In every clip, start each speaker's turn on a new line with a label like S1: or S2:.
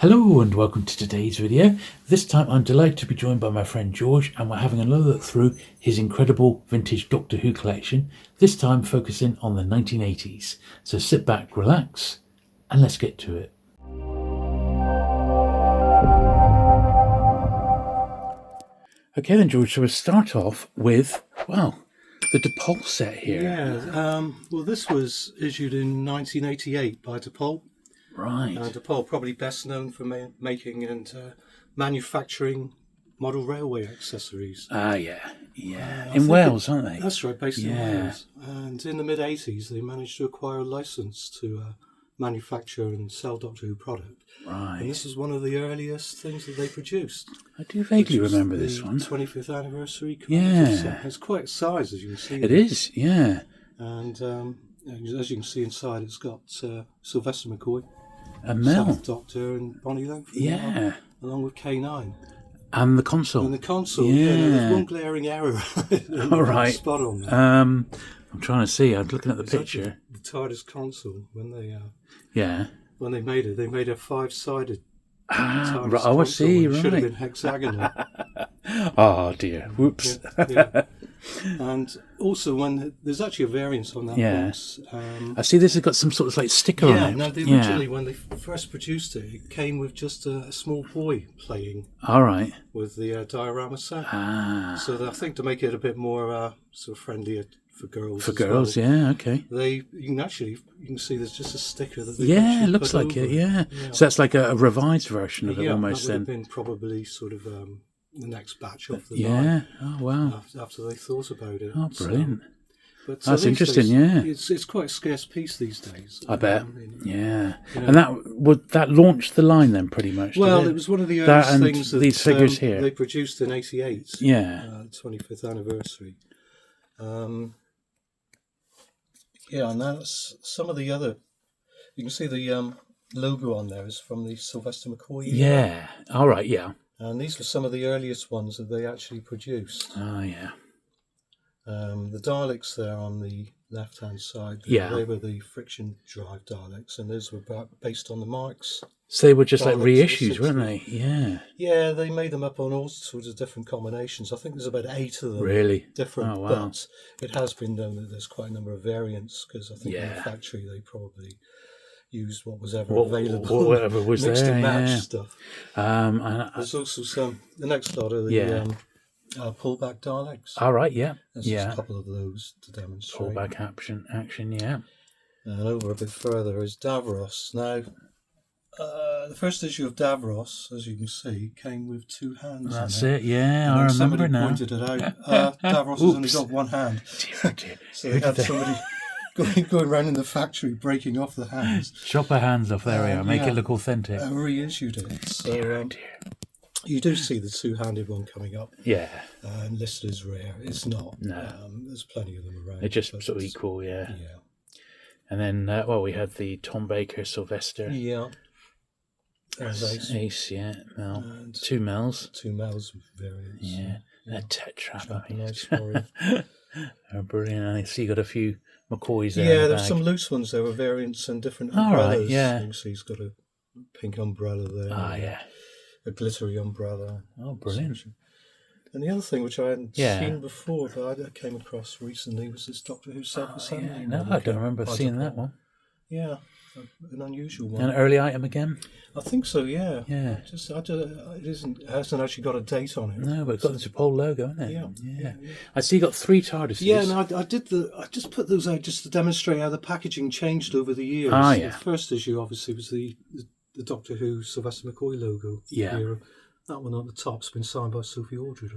S1: Hello and welcome to today's video. This time I'm delighted to be joined by my friend George, and we're having another look through his incredible vintage Doctor Who collection, this time focusing on the 1980s. So sit back, relax, and let's get to it. Okay then George, so we'll start off with, well, the DePaul set here.
S2: Yeah, well this was issued in 1988 by DePaul.
S1: Right.
S2: DePaul probably best known for making and manufacturing model railway accessories.
S1: Yeah. In Wales, aren't they?
S2: That's right, based in Wales. And in the mid-80s they managed to acquire a license to manufacture and sell Doctor Who product.
S1: Right.
S2: And this is one of the earliest things that they produced.
S1: I do vaguely remember this one.
S2: 25th anniversary. It's quite a size, as you can see.
S1: It is, yeah.
S2: And as you can see inside, it's got Sylvester McCoy,
S1: Mel,
S2: Seventh Doctor, and Bonnie Langford, along with K9.
S1: And the console.
S2: And the console, there's one glaring error.
S1: All right.
S2: Spot on there.
S1: I'm trying to see. I'm looking at the picture.
S2: The TARDIS console, when they made it, they made a 5-sided TARDIS console.
S1: I see.
S2: It
S1: right.
S2: should have been hexagonal.
S1: Oh dear. Whoops.
S2: Yeah. And also, when there's actually a variant on that box.
S1: I see this has got some sort of like sticker on it.
S2: No, originally when they first produced it, it came with just a small boy playing.
S1: All right.
S2: With the diorama set. So I think to make it a bit more sort of friendlier for girls.
S1: For girls, yeah, okay.
S2: You can see there's just a sticker that they
S1: it looks like it. Yeah. So that's like a revised version of it almost.
S2: That would
S1: then
S2: have been probably sort of the next batch of the
S1: line. Oh wow.
S2: After they thought about it.
S1: Oh, brilliant.
S2: But
S1: that's interesting. Days,
S2: it's quite a scarce piece these days.
S1: I bet. And that launched the line then, pretty much.
S2: Well, it was one of the earliest things that
S1: these figures here
S2: they produced in '88.
S1: Yeah,
S2: 25th anniversary. And that's some of the other. You can see the logo on there is from the Sylvester McCoy.
S1: Yeah. All right. Yeah.
S2: And these were some of the earliest ones that they actually produced.
S1: Oh yeah.
S2: The Daleks there on the left-hand side, they were the friction drive Daleks, and those were based on the Marks.
S1: So they were just Daleks, like reissues, weren't they? Yeah.
S2: Yeah, they made them up on all sorts of different combinations. I think there's about 8 of them.
S1: Really?
S2: Different.
S1: Oh, wow.
S2: But it has been known that there's quite a number of variants, because I think in the factory they probably used what was ever available.
S1: Whatever was
S2: mixed
S1: there,
S2: and matched stuff. There's also the next lot of the pullback Daleks.
S1: All right, yeah.
S2: There's a couple of those to demonstrate.
S1: Pullback action, yeah.
S2: And over a bit further is Davros. Now, the first issue of Davros, as you can see, came with 2 hands.
S1: That's it, yeah, I remember now.
S2: Somebody pointed it out. Davros has only got 1 hand.
S1: Dear.
S2: So they had somebody going around in the factory breaking off the hands.
S1: Chop her hands off, there we are, make it look authentic.
S2: And reissued it. So,
S1: dear.
S2: You do see the 2-handed one coming up.
S1: Yeah.
S2: And listed as rare. It's not.
S1: No.
S2: There's plenty of them around.
S1: They're just sort of equal, yeah. And then, we had the Tom Baker, Sylvester.
S2: Yeah. There's
S1: Ace, yeah. Mel.
S2: And
S1: 2 Mels.
S2: 2 Mels variants.
S1: Yeah. A Tetrap.
S2: Nice story.
S1: Brilliant. I see you got a few McCoys there.
S2: Yeah, there's some loose ones. There were variants and different umbrellas.
S1: Right, yeah.
S2: You can see he's got a pink umbrella there.
S1: Yeah.
S2: A glittery umbrella.
S1: Oh, brilliant.
S2: And the other thing which I hadn't seen before, but I came across recently, was this Doctor Who self-assembly.
S1: No, I don't remember seeing that one.
S2: Yeah, an unusual one.
S1: An early item again?
S2: I think so, yeah.
S1: Yeah.
S2: It hasn't actually got a date on it.
S1: No, but it's got the DePaul logo, hasn't it?
S2: Yeah.
S1: I see you got 3 TARDISes.
S2: Yeah, and I just put those out just to demonstrate how the packaging changed over the years.
S1: The
S2: first issue, obviously, was the Doctor Who Sylvester McCoy logo.
S1: Yeah.
S2: That one on the top's been signed by Sophie Aldred.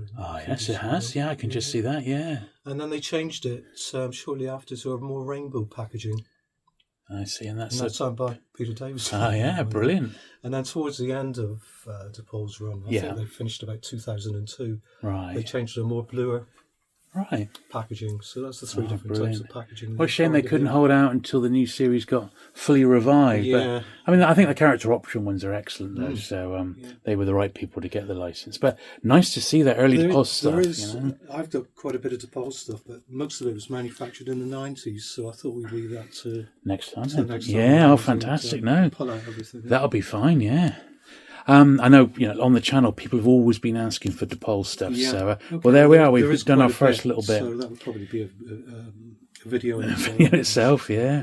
S1: Yes, it has. Yeah, I can just see that, yeah.
S2: And then they changed it shortly after to a more rainbow packaging.
S1: I see, and that's
S2: signed by Peter Davison.
S1: Oh, yeah, brilliant.
S2: And then towards the end of DePaul's run, I think they finished about 2002.
S1: Right.
S2: They changed to a more bluer
S1: Right.
S2: Packaging. So that's the three different types of packaging.
S1: What a shame they couldn't hold out until the new series got fully revived.
S2: Yeah.
S1: But, I mean, I think the character option ones are excellent, though. So they were the right people to get the license. But nice to see that early DePaul stuff. You know?
S2: I've got quite a bit of DePaul stuff, but most of it was manufactured in the 90s. So I thought we'd leave that to
S1: next time.
S2: next time.
S1: Yeah, fantastic. No,
S2: pull out everything.
S1: That'll be fine, yeah. I know, on the channel, people have always been asking for DePaul stuff.
S2: Yeah.
S1: So,
S2: Okay.
S1: well, there we are.
S2: There
S1: We've done our first little bit.
S2: So that would probably be a video in
S1: itself. Yeah.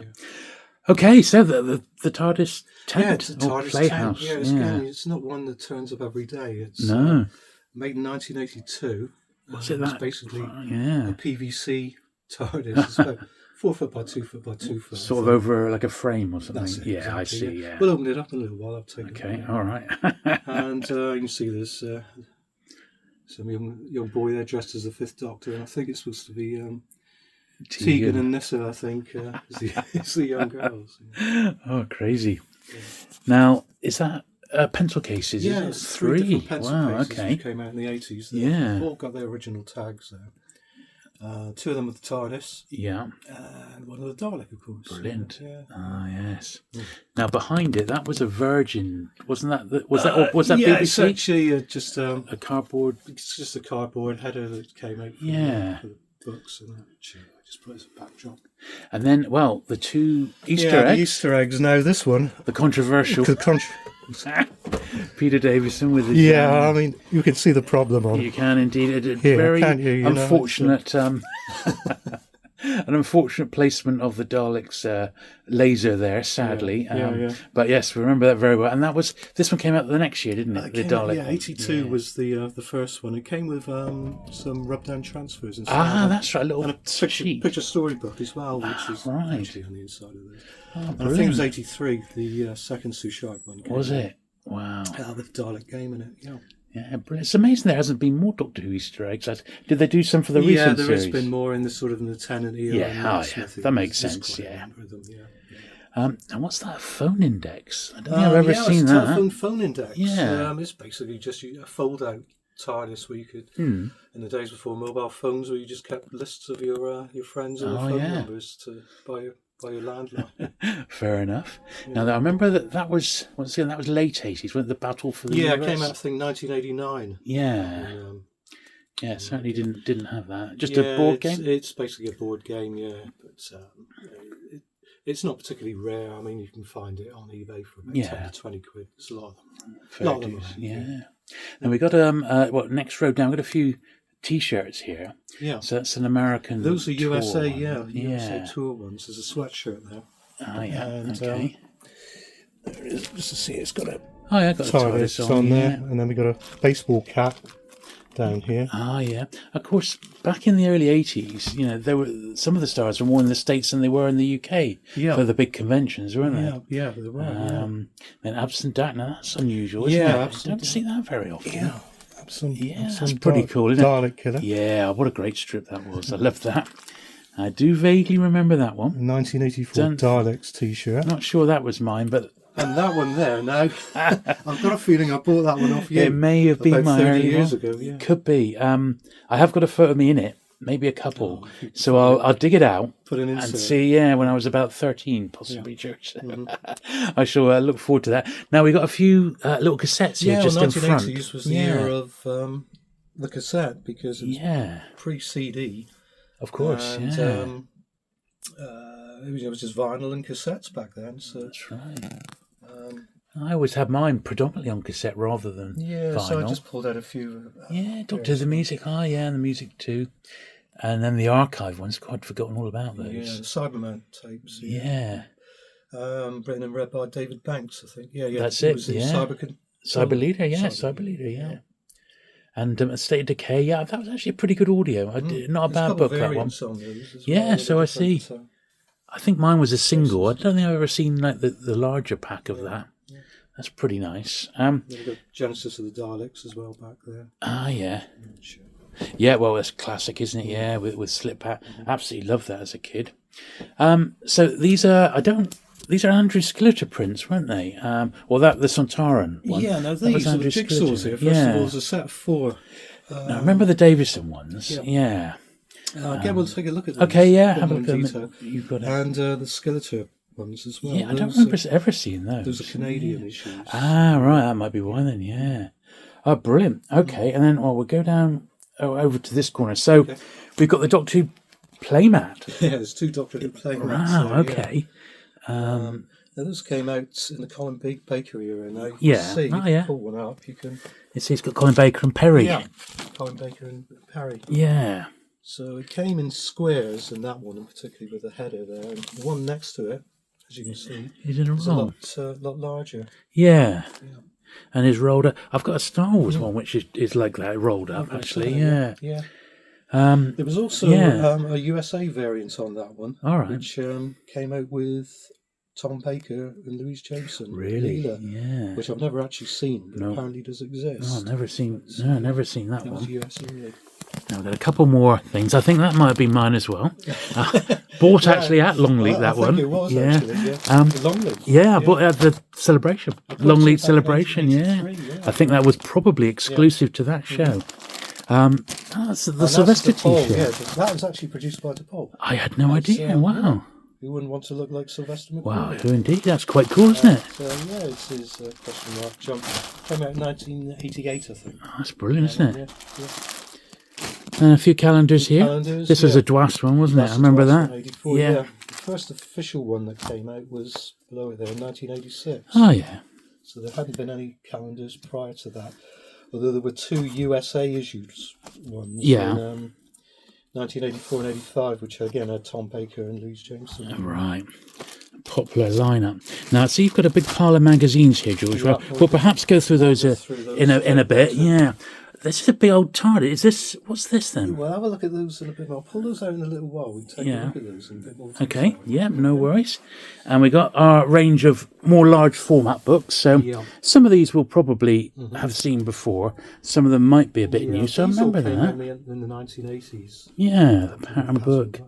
S1: Okay, so the TARDIS tent
S2: it's a TARDIS
S1: playhouse.
S2: Tent. Yeah, again, it's not one that turns up every day. It's made in 1982.
S1: Was it that?
S2: It's basically a PVC TARDIS. It's about 4 foot by 2 foot by 2 foot.
S1: Sort of over like a frame or something.
S2: That's it,
S1: yeah,
S2: exactly,
S1: I see. Yeah.
S2: We'll open it up in a little while. I'll take it.
S1: Okay, all right.
S2: And you can see there's some young boy there dressed as the Fifth Doctor, and I think it's supposed to be Tegan and Nissa. I think is the young girls.
S1: Oh, crazy!
S2: Yeah.
S1: Now, is that pencil cases?
S2: Yeah, it's 3 different pencil cases
S1: okay.
S2: which came out in the 80s. They've all got their original tags there. 2 of them with the TARDIS.
S1: Yeah.
S2: And one of the Dalek, of course.
S1: Brilliant.
S2: Yeah.
S1: Ah, yes. Yeah. Now, behind it, that was a Virgin, wasn't that? Was that
S2: yeah,
S1: BBC?
S2: It's actually just
S1: a cardboard.
S2: It's just a cardboard header that came out for the books and that. I just put it as a backdrop.
S1: And then, well, the 2 Easter eggs.
S2: The Easter eggs. Now this one,
S1: the controversial. Peter Davison with his...
S2: Yeah, I mean, you can see the problem on.
S1: You can indeed. Very unfortunate... an unfortunate placement of the Daleks laser there, sadly.
S2: Yeah.
S1: But yes, we remember that very well. And this one came out the next year, didn't it? The Dalek.
S2: 82 was the first one. It came with some rub-down transfers and
S1: stuff. That's right, a little
S2: picture storybook as well, which is actually on the inside of this. And I think it was 83, the second Sue Sharp one.
S1: Was it? Wow.
S2: With the Dalek game in it, yeah.
S1: Yeah, brilliant. It's amazing there hasn't been more Doctor Who Easter eggs. Did they do some for the recent series?
S2: Yeah, there has been more in the sort of the Tennant era.
S1: Yeah, that makes sense, yeah. And what's that phone index? I don't think I've ever seen that.
S2: Telephone phone index.
S1: Yeah.
S2: It's basically just a fold-out TARDIS where you could, in the days before mobile phones, where you just kept lists of your friends and their phone numbers to buy your landline.
S1: Fair enough. Yeah. Now I remember that was late 80s. Went the battle for the US.
S2: It came out I think 1989.
S1: Yeah. Certainly didn't have that. Just a board game.
S2: It's basically a board game, but it's not particularly rare. I mean, you can find it on eBay for about 10 to 20 quid. There's a lot of them. And we got next row down. We got a few T-shirts here. Yeah. So that's an American. Those are
S1: tour
S2: USA,
S1: one.
S2: USA tour ones. There's a sweatshirt there.
S1: And, okay.
S2: There it is. Just to see, it's got a.
S1: Got a TARDIS
S2: on there, and then we got a baseball cap down here.
S1: Of course, back in the early 80s, there were some of the stars were more in the States than they were in the UK for the big conventions, weren't they?
S2: Yeah, they were.
S1: And Absent Dark, now that's unusual, isn't it? You don't see that very often.
S2: Yeah.
S1: That's pretty cool, isn't it?
S2: Dalek Killer.
S1: Yeah, what a great strip that was. I love that. I do vaguely remember that one.
S2: 1984 Daleks T-shirt.
S1: Not sure that was mine, but...
S2: And that one there, now, I've got a feeling I bought that one off you.
S1: It may have been my
S2: 30 years ago,
S1: It could be. I have got a photo of me in it, maybe a couple. So I'll dig it out and see, when I was about 13, possibly, George. I shall look forward to that. Now, we got a few little cassettes here just in front.
S2: 1980s was the year of the cassette, because it was pre-CD.
S1: Of course,
S2: and, it was just vinyl and cassettes back then. So
S1: that's right. I always had mine predominantly on cassette rather than vinyl.
S2: So I just pulled out a few.
S1: Doctor the Music. And the music too. And then the archive ones, I'd forgotten all about those.
S2: Yeah, the Cyberman tapes.
S1: Yeah.
S2: Written and read by David Banks, I think. Yeah.
S1: That's it.
S2: Cyber
S1: Leader, yeah. And State of Decay, that was actually a pretty good audio. Not a bad book, that one. So I see. I think mine was a single. I don't think I've ever seen like the larger pack of that. Yeah. That's pretty nice.
S2: We've got Genesis of the Daleks as well back there.
S1: Yeah, well, that's classic, isn't it? Yeah, with Slip Hat. Absolutely loved that as a kid. So these are Andrew Skilleter prints, weren't they? The Sontaran one.
S2: Yeah, no, these are the jigsaws here. First of all, there's a set of 4.
S1: Now, remember the Davison ones? Yeah.
S2: Again, we'll take a look at these.
S1: Okay, have a look at them. You've got it.
S2: And the Skilleter ones as well.
S1: Yeah, I don't remember ever seeing those.
S2: Those are Canadian issues.
S1: Right, that might be why then, yeah. Oh, brilliant. Okay, and then we'll go down over to this corner. So we've got the Doctor Who playmat.
S2: Yeah, there's 2 Doctor Who playmats.
S1: Wow, okay.
S2: those came out in the Colin Baker era. Now you
S1: Yeah.
S2: can see,
S1: Oh, yeah.
S2: pull one up, you can...
S1: It's got Colin Baker and Perry.
S2: Yeah, Colin Baker and Perry.
S1: Yeah.
S2: So it came in squares, and that one, and particularly with the header there. And the one next to it, as you can see,
S1: He's in a
S2: is
S1: roll.
S2: a lot larger.
S1: Yeah.
S2: Yeah.
S1: And is rolled up. I've got a Star Wars one which is like that, rolled up actually. Yeah.
S2: Yeah.
S1: Um,
S2: There was also a USA variant on that one,
S1: all right.
S2: which came out with Tom Baker and Louise Jameson.
S1: Really?
S2: Leela,
S1: Yeah.
S2: which I've never actually seen, but apparently does exist.
S1: Oh, never seen that
S2: It was
S1: one.
S2: USA.
S1: Now, I've got a couple more things. I think that might have been mine as well. Bought actually at Longleat, that
S2: I
S1: one.
S2: think it was
S1: yeah.
S2: actually, yeah. Longleat.
S1: Yeah, I bought it at the celebration. Longleat celebration, yeah.
S2: 1983,
S1: I think that was probably exclusive to that show. That's the Sylvester
S2: T-shirt.
S1: t-shirt.
S2: Yeah, that was actually produced by DePaul.
S1: I had no idea. Wow.
S2: You wouldn't want to look like Sylvester McCoy.
S1: Wow, I do indeed. That's quite cool, isn't it?
S2: Yeah, it's his question mark jump. Came out in 1988, I think.
S1: Oh, that's brilliant, isn't it?
S2: Yeah.
S1: And a few calendars here. This was a Dwast one, wasn't it? I remember that.
S2: 84,
S1: Yeah.
S2: The first official one that came out was below it there in 1986.
S1: Oh, yeah.
S2: So there hadn't been any calendars prior to that. Although there were two USA issues ones in 1984 and 85, which again had Tom Baker and Louise Jameson.
S1: Right. Popular lineup. Now, see, you've got a big pile of magazines here, George.
S2: Yeah,
S1: We'll perhaps go through those in a bit. Yeah. This is a big old TARDIS. Is this? What's this then?
S2: Well, have a look at those in a bit more. I'll pull those out in a little while. We'll take a look at those in a bit more detail.
S1: Okay. Yeah, no worries. And we got our range of more large format books. So some of these we'll probably have seen before. Some of them might be a bit new. So I remember that.
S2: In the 1980s.
S1: Yeah, the pattern book.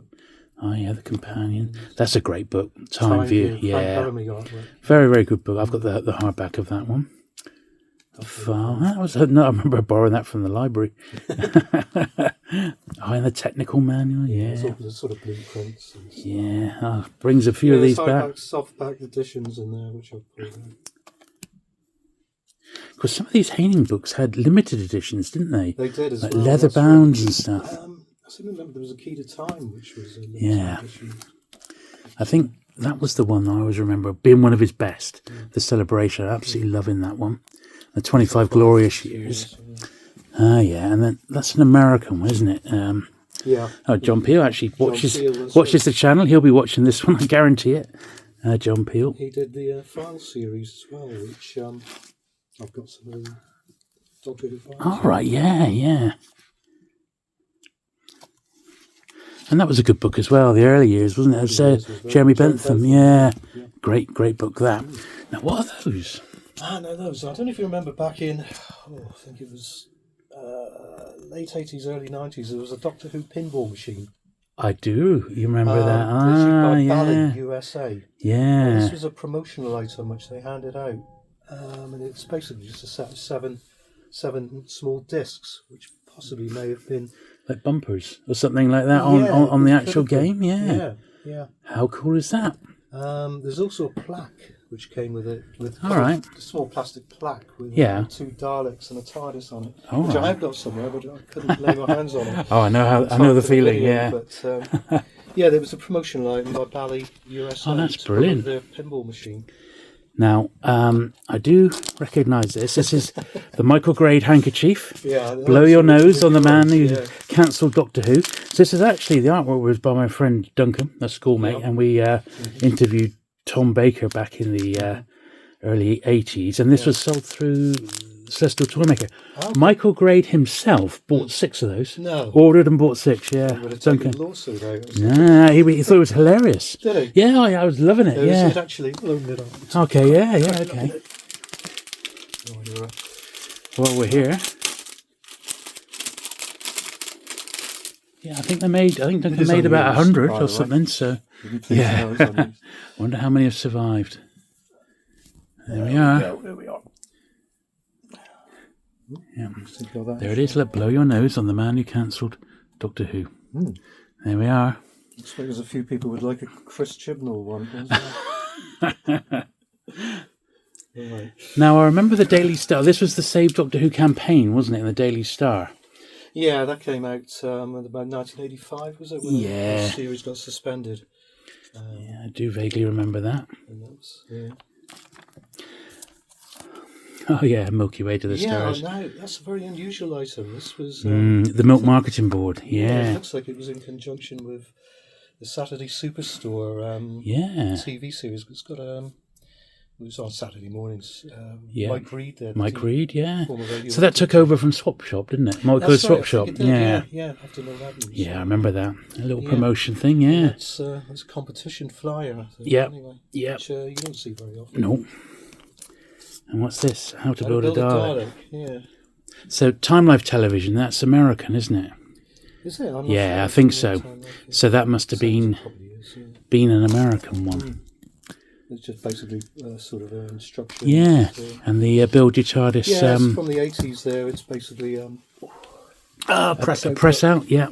S1: Oh, yeah, The Companion. That's a great book. Time View. Yeah. Very, very good book. I've got the hardback of that one. That was I remember borrowing that from the library. And the technical manual,
S2: The sort of blueprints.
S1: Brings a few of these back.
S2: Softback editions in there, which I'll put in.
S1: Because some of these Haining books had limited editions, didn't they?
S2: They did as
S1: like
S2: well.
S1: Leather bounds and stuff.
S2: I seem to remember there was a Key to Time, which was a limited edition.
S1: I think that was the one I always remember being one of his best. The Celebration, absolutely loving that one. The 25 Glorious Years. And then that's an American one, isn't it? Oh, John Peel actually watches the channel. He'll be watching this one, I guarantee it. John Peel.
S2: He did the File series as well, which I've got some of the Doctor Who files.
S1: All right, yeah. And that was a good book as well, the early years, wasn't it? It was Jeremy Bentham, yeah. Great book, that. Now, what are those?
S2: No, those. I don't know if you remember back in, I think it was late 80s, early 90s, there was a Doctor Who pinball machine.
S1: I do. You remember that?
S2: Issued by DALEK USA.
S1: Yeah.
S2: And this was a promotional item which they handed out. And it's basically just a set of seven small discs, which possibly may have been...
S1: Like bumpers or something like that on the actual game?
S2: Yeah.
S1: How cool is that?
S2: There's also a plaque which came with it,
S1: a
S2: small plastic plaque with 2 Daleks and a TARDIS on it, which I have got somewhere, but I couldn't lay my hands on it.
S1: Oh, I know the feeling.
S2: But there was a promotional item by Bally USA.
S1: Oh, that's brilliant.
S2: The pinball machine.
S1: Now, I do recognise this. This is the Michael Grade handkerchief. Blow your nose on the man who cancelled Doctor Who. So this is actually, the artwork was by my friend Duncan, a schoolmate, and we interviewed Tom Baker back in the early 80s, and this was sold through Celestial Toymaker. Okay. Michael Grade himself bought 6 of those.
S2: No.
S1: Ordered and bought 6, yeah.
S2: Duncan. Lawsuit out.
S1: Nah, he thought it was hilarious.
S2: Did he?
S1: Yeah, I was loving it,
S2: It actually blown it up.
S1: Okay, okay. Well, we're here. Yeah, I think Duncan made about 100 or something, so... Yeah. Wonder how many have survived. There we are.
S2: There we are.
S1: Yeah. There it is. Let blow your nose on the man who cancelled Doctor Who. There we are.
S2: Looks like there's a few people would like a Chris Chibnall one. Right.
S1: Now, I remember the Daily Star. This was the Save Doctor Who campaign, wasn't it, in the Daily Star?
S2: Yeah, that came out about 1985, was it? When the series got suspended.
S1: Yeah, I do vaguely remember that.
S2: And that's, yeah.
S1: Oh yeah, Milky Way to the Stars.
S2: Yeah, no, that's a very unusual item. This was
S1: the Milk Marketing Board. Yeah.
S2: It looks like it was in conjunction with the Saturday Superstore TV series. It's got it was on Saturday mornings. Mike Reed there.
S1: Mike Reed, yeah. So that took over from Swap Shop, didn't it? Monaco's Swap Shop.
S2: Yeah. After no revenues.
S1: Yeah, I remember that. A little promotion thing, yeah.
S2: It's a competition flyer, I think.
S1: Yeah.
S2: Anyway,
S1: Yeah.
S2: Which you don't see very often.
S1: No. And what's this? How to build a Dalek.
S2: Yeah.
S1: So Time Life Television, that's American, isn't it?
S2: Is it? I'm not
S1: Yeah,
S2: sure.
S1: I think so. So that must have been an American one.
S2: It's just basically sort of an instruction.
S1: Yeah, and the Build Your TARDIS.
S2: Yeah, it's from the 80s there. It's basically...
S1: press out, yeah.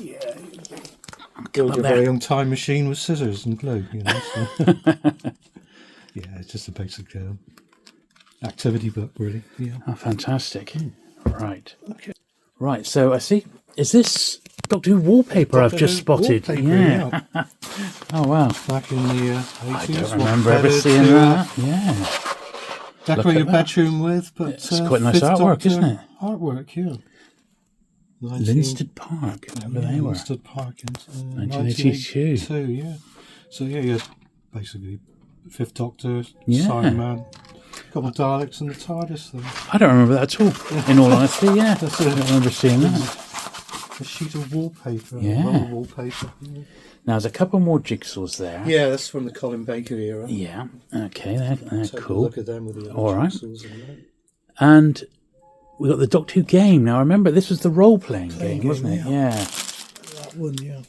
S2: Build your very own time machine with scissors and glue, you know. So. Yeah, it's just a basic activity book, really. Yeah.
S1: Oh, fantastic. Right. Okay. Right, so I see... Is this Doctor Who wallpaper I've just spotted?
S2: Yeah.
S1: Oh, wow.
S2: Back in the 80s.
S1: I don't remember ever seeing that. Yeah.
S2: Decorate your bedroom with, but...
S1: It's quite nice artwork, isn't it?
S2: Artwork, yeah.
S1: Linstead Park. Remember they were.
S2: Linstead Park in
S1: 1982.
S2: Yeah. So, you had basically Fifth Doctor, Cyberman, a couple of Daleks and the TARDIS thing.
S1: I don't remember that at all, in all honesty, yeah. I don't remember seeing that.
S2: A sheet of wallpaper,
S1: roll
S2: wallpaper. Yeah.
S1: Now, there's a couple more jigsaws there.
S2: Yeah, that's from the Colin Baker era.
S1: Yeah, okay, they're cool.
S2: Look at them with the
S1: all right.
S2: jigsaws in there.
S1: And we got the Doctor Who game. Now, remember, this was the role-playing game, wasn't it? Yeah.
S2: That one, yeah.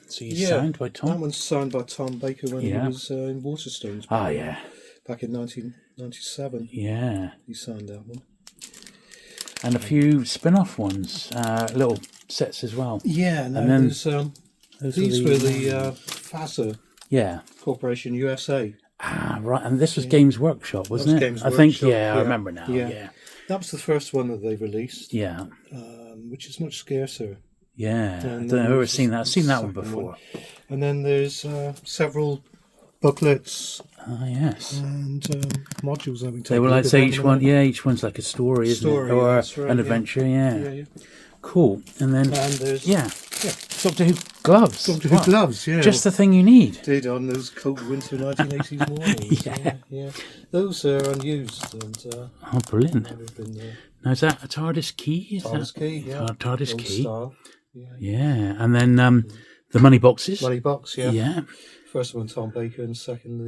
S1: So you signed by Tom?
S2: That one's signed by Tom Baker when he was in Waterstones.
S1: Oh, yeah.
S2: Back in 1997.
S1: Yeah.
S2: He signed that one.
S1: And a few spin-off ones, little sets as well.
S2: Yeah, and then these were the FASA Corporation USA.
S1: Ah, right, and this was Games Workshop, wasn't it?
S2: Games
S1: I think,
S2: Workshop,
S1: I remember now, yeah.
S2: That was the first one that they released.
S1: Yeah.
S2: Which is much scarcer.
S1: Yeah, I don't know, I've ever seen that. I've seen that one before.
S2: And then there's several booklets.
S1: Ah, yes.
S2: And modules that we take.
S1: They were like, say, each one's like a story, isn't it? Or an adventure, yeah. Cool. And then,
S2: there's,
S1: Doctor Who gloves.
S2: Doctor Who gloves, yeah.
S1: Just the thing you need.
S2: Did on those cold winter 1980s mornings. Yeah. Those are unused. And,
S1: brilliant. Now, is that a TARDIS key?
S2: TARDIS key, yeah.
S1: TARDIS
S2: Old
S1: key.
S2: Style.
S1: Yeah. And then the money boxes.
S2: Money box, yeah.
S1: Yeah.
S2: First one, Tom Baker, and second,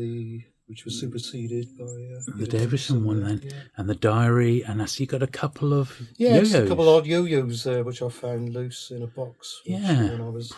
S2: which was superseded by...
S1: the Davison one then. Yeah. And the diary, and I see you got a couple of
S2: yo-yos. A couple odd yo-yos which I found loose in a box. When I was...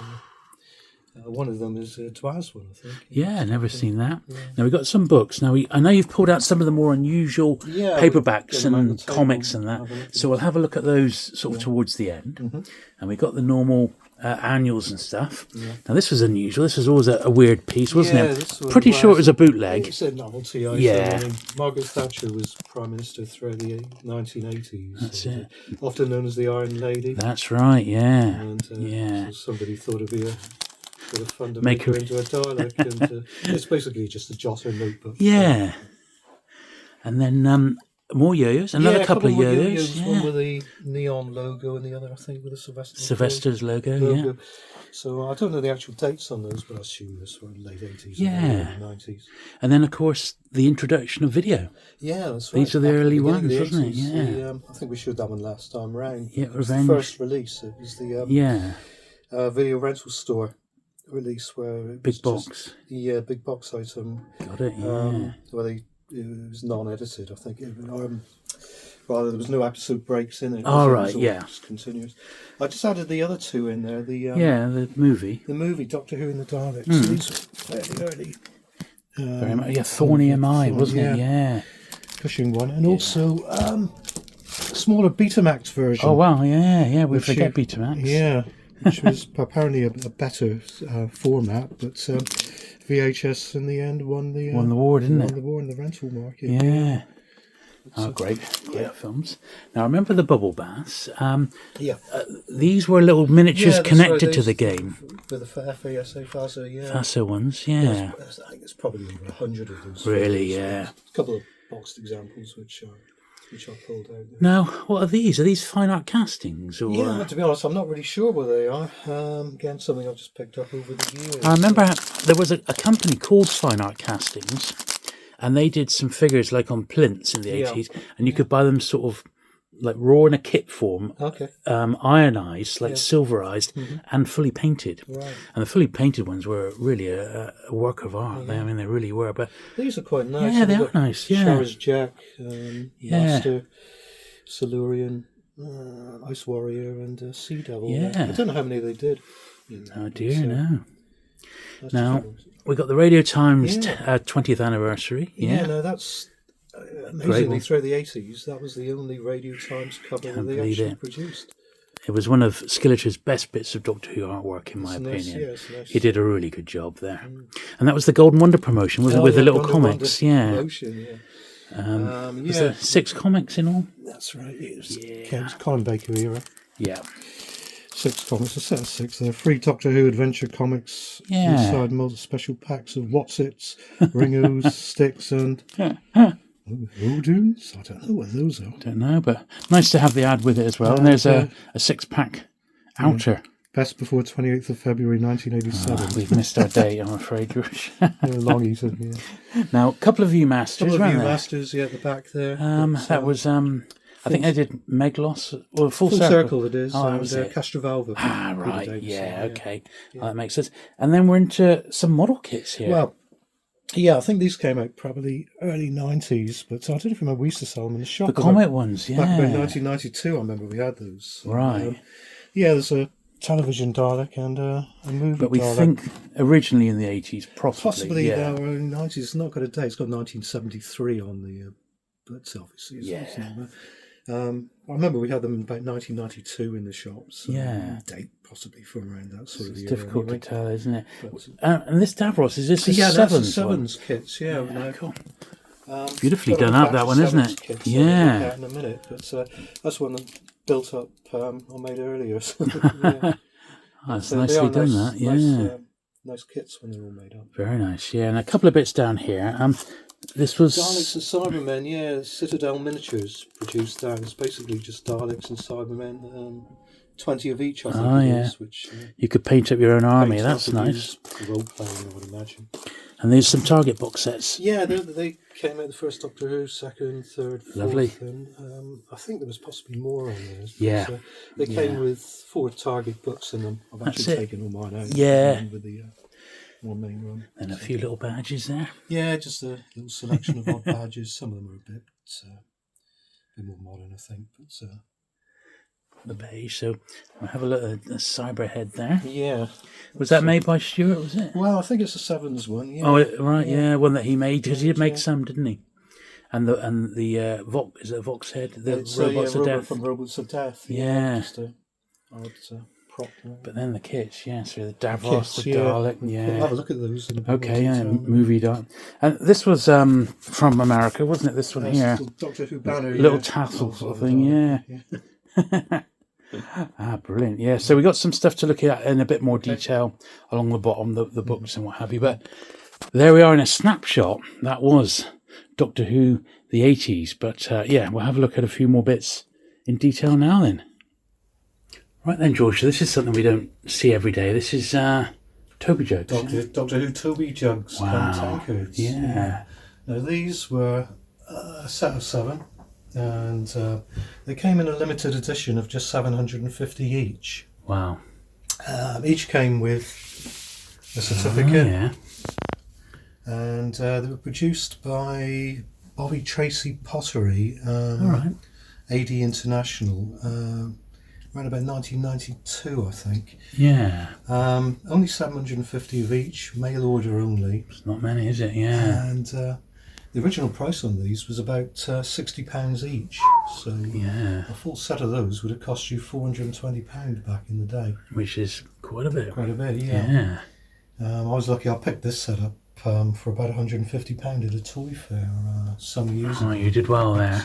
S2: one of them is Twas one, I think.
S1: Yeah, never seen that. Yeah. Now, we've got some books. Now, I know you've pulled out some of the more unusual paperbacks and comics and that. So we'll have a look at those sort of towards the end. Mm-hmm. And we got the normal... annuals and stuff. Yeah. Now this was unusual. This was always a weird piece, wasn't it? Pretty sure it was a bootleg.
S2: It's a novelty.
S1: Yeah.
S2: I mean, Margaret Thatcher was Prime Minister throughout the 1980s.
S1: That's it.
S2: Often known as the Iron Lady.
S1: That's right. Yeah.
S2: And so somebody thought it'd be a bit of fun to make her into a Dalek, and it's basically just a jotter notebook.
S1: Yeah. And then more yo-yos, another couple of yo-yos.
S2: One with the neon logo and the other, I think, with the
S1: Sylvester's logo. Yeah.
S2: So I don't know the actual dates on those, but I assume this were late 80s and early 90s.
S1: And then, of course, the introduction of video.
S2: Yeah, that's right.
S1: These are the early ones, wasn't it?
S2: Yeah. I think we showed that one last time round.
S1: Yeah,
S2: it was the first release. It was the video rental store release where it
S1: big box.
S2: Big box item.
S1: Got it, yeah.
S2: Where it was non-edited, I think. Rather, there was no episode breaks in it.
S1: Oh, right,
S2: just continuous. I just added the other two in there.
S1: The movie.
S2: The movie, Doctor Who and the Daleks. These were fairly early.
S1: Very much, Thorny MI, wasn't it? Yeah.
S2: Pushing one. And also a smaller Betamax version.
S1: Oh, wow, yeah. We forget Betamax.
S2: Yeah, which was apparently a better format, but... VHS in the end won the
S1: war, didn't it?
S2: Won the war in the rental market.
S1: Yeah. Great films. Now, I remember the bubble baths.
S2: Yeah.
S1: These were little miniatures
S2: that's
S1: connected
S2: right,
S1: to the game.
S2: With the FASA, yeah.
S1: FASA ones, yeah.
S2: I think it's probably over 100 of those.
S1: Really,
S2: figures.
S1: yeah.
S2: A couple of boxed examples which I pulled out there.
S1: Now, what are these? Are these fine art castings? Or,
S2: Yeah, to be honest, I'm not really sure what they are. Again, something I've just picked up over the years.
S1: I remember there was a company called Fine Art Castings, and they did some figures like on plinths in the 80s, and you could buy them sort of like raw in a kit form, ironized, like silverized, and fully painted.
S2: Right.
S1: And the fully painted ones were really a work of art. I mean, they really were. But
S2: these are quite nice.
S1: Yeah, they are nice. Yeah.
S2: Shara's Jack, Master, Silurian, Ice Warrior, and Sea Devil.
S1: Yeah.
S2: I don't know how many they did.
S1: Oh dear, no. Now we got the Radio Times 20th anniversary.
S2: Yeah, no, that's. Amazingly, through the 80s, that was the only Radio Times cover that they actually produced.
S1: It was one of Skilleter's best bits of Doctor Who artwork, in my opinion.
S2: Nice.
S1: He did a really good job there. And that was the Golden Wonder promotion, wasn't it, with the little comics?
S2: Promotion,
S1: Was there 6 comics in all?
S2: That's right. It was Colin Baker era.
S1: Yeah.
S2: 6 comics, a set of 6 there. 3 Doctor Who adventure comics. Inside multiple special packs of Whatsits, Ringos, Sticks, and... Odins? I don't know what those are.
S1: Don't know, but nice to have the ad with it as well. And there's a 6-pack outer.
S2: Best before 28th of February 1987.
S1: We've missed our date, I'm afraid, George.
S2: Long eaten, yeah.
S1: Now, a couple of Viewmasters,
S2: Couple of Viewmasters, at the back there.
S1: That was, I think they did Meglos, or Full
S2: Circle it is,
S1: and
S2: Castrovalva.
S1: Right, okay. Yeah. Oh, that makes sense. And then we're into some model kits here.
S2: Well, yeah, I think these came out probably early 90s, but I don't remember we used to sell them in the shop.
S1: The comic ones, yeah.
S2: Back in 1992, I remember we had those.
S1: Right.
S2: There's a television Dalek and a movie
S1: But we
S2: Dalek.
S1: think originally in the 80s,
S2: possibly now early 90s. It's not got a date. It's got 1973 on the but obviously. I remember we had them in about 1992 in the shops. Date possibly from around that sort of year.
S1: It's difficult
S2: anyway.
S1: to tell, isn't it? But, and this Davros, is this a
S2: that's
S1: Sevens
S2: a Sevens kits,
S1: cool. Beautifully done up, that one, isn't it?
S2: Kits,
S1: yeah.
S2: In a minute, but that's one that built up I made earlier. So,
S1: that's nicely done, that,
S2: nice kits when they're all made up.
S1: Very nice, and a couple of bits down here. This was...
S2: Daleks and Cybermen, Citadel Miniatures produced that. It's basically just Daleks and Cybermen, 20 of each, I think it is. Which,
S1: you could paint up your own army, that's nice.
S2: Role-playing, I would imagine.
S1: And there's some Target box sets.
S2: Yeah, they came out the first Doctor Who, second, third, fourth.
S1: Lovely.
S2: And I think there was possibly more on there.
S1: Yeah.
S2: So they came with 4 Target books in them. I've actually taken all mine out. With the one main run.
S1: And a few little badges there.
S2: Yeah, just a little selection of odd badges. Some of them are a bit more modern, I think. But
S1: the beige. So we'll have a look at the Cyberhead there.
S2: Yeah.
S1: Was that made by Stuart, was it?
S2: Well, I think it's a Sevens one. Yeah.
S1: Oh, right, one that he made, because he did make some, didn't he? And the Vox, is it a Vox head? The Robots of Death.
S2: From Robots of Death.
S1: Yeah.
S2: Just a odd prop.
S1: But then the kits, so the Davros, the Dalek,
S2: We'll have a look at those in a bit
S1: more movie dot. And this was from America, wasn't it? This one here.
S2: Doctor Who banner.
S1: Little tassel sort of thing, brilliant. Yeah, so we got some stuff to look at in a bit more detail along the bottom, the books and what have you. But there we are in a snapshot. That was Doctor Who, the 80s. But we'll have a look at a few more bits in detail now then. Right then, George, so this is something we don't see every day. This is Toby Jugs.
S2: Doctor Who Toby Jugs.
S1: Wow.
S2: Tankards.
S1: Yeah.
S2: Now these were a set of 7. And they came in a limited edition of just 750 each.
S1: Wow.
S2: Each came with a certificate.
S1: Yeah.
S2: And they were produced by Bobby Tracy Pottery,
S1: All right.
S2: AD International, around about 1992, I think.
S1: Yeah.
S2: Only 750 of each, mail order only.
S1: It's not many, is it? Yeah.
S2: And the original price on these was about £60 each. So a full set of those would have cost you £420 back in the day.
S1: Which is quite a bit.
S2: Quite a bit, yeah. I was lucky I picked this set up for about £150 at a toy fair some years ago.
S1: Oh, you did well there.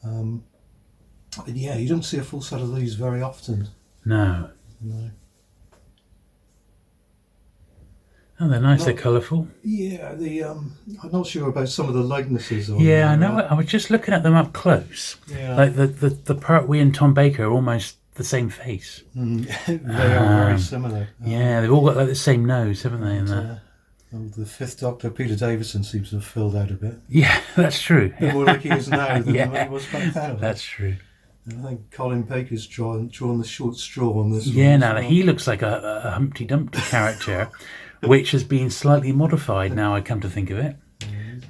S2: So, but yeah, you don't see a full set of these very often.
S1: No.
S2: No.
S1: Oh, they're nice. They're colourful.
S2: Yeah, I'm not sure about some of the likenesses.
S1: Yeah, I know. I was just looking at them up close.
S2: Yeah.
S1: Like the Pertwee and Tom Baker are almost the same face.
S2: They are very similar.
S1: Yeah, they've all got like the same nose, haven't they?
S2: The Fifth Doctor, Peter Davison, seems to have filled out a bit.
S1: Yeah, that's true.
S2: A bit more like he is now than he was back then.
S1: That's true.
S2: And I think Colin Baker's drawn the short straw on this
S1: Yeah,
S2: one.
S1: now he looks like a Humpty Dumpty character, which has been slightly modified now I come to think of it.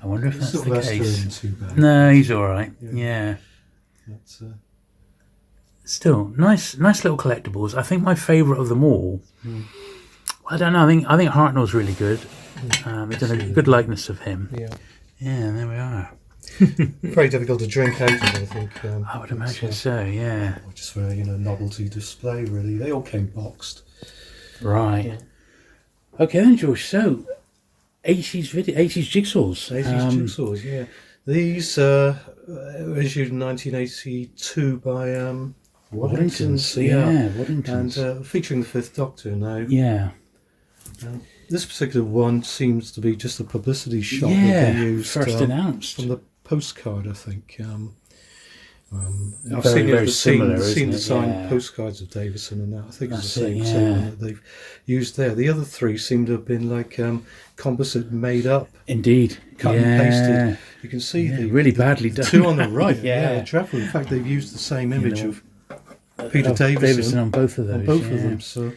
S1: I wonder if that's the case.
S2: Isn't too bad.
S1: No, he's all right. Yeah.
S2: That's,
S1: Still, nice little collectibles. I think my favourite of them all, I don't know, I think Hartnell's really good. They've done a good likeness of him.
S2: Yeah.
S1: Yeah, there we are.
S2: Very difficult to drink out of, I think.
S1: I would imagine so, yeah.
S2: Just for novelty display, really. They all came boxed.
S1: Right. Yeah. Okay then, George. So, 80s jigsaws.
S2: 80s jigsaws, yeah. These were issued in 1982 by Waddington's.
S1: Yeah, Waddington's.
S2: And featuring the Fifth Doctor now.
S1: Yeah.
S2: This particular one seems to be just a publicity shot
S1: that
S2: they used.
S1: First announced.
S2: From the postcard, I think. I've
S1: very similar,
S2: seen the signed postcards of Davison and that. I think it's the same one that they've used there. The other three seem to have been like composite made up.
S1: Indeed.
S2: Cut and pasted. You can see the
S1: really badly done.
S2: Two on the right. Dreadful. In fact, they've used the same image of Peter Davison
S1: on both of those.
S2: On both of them. So,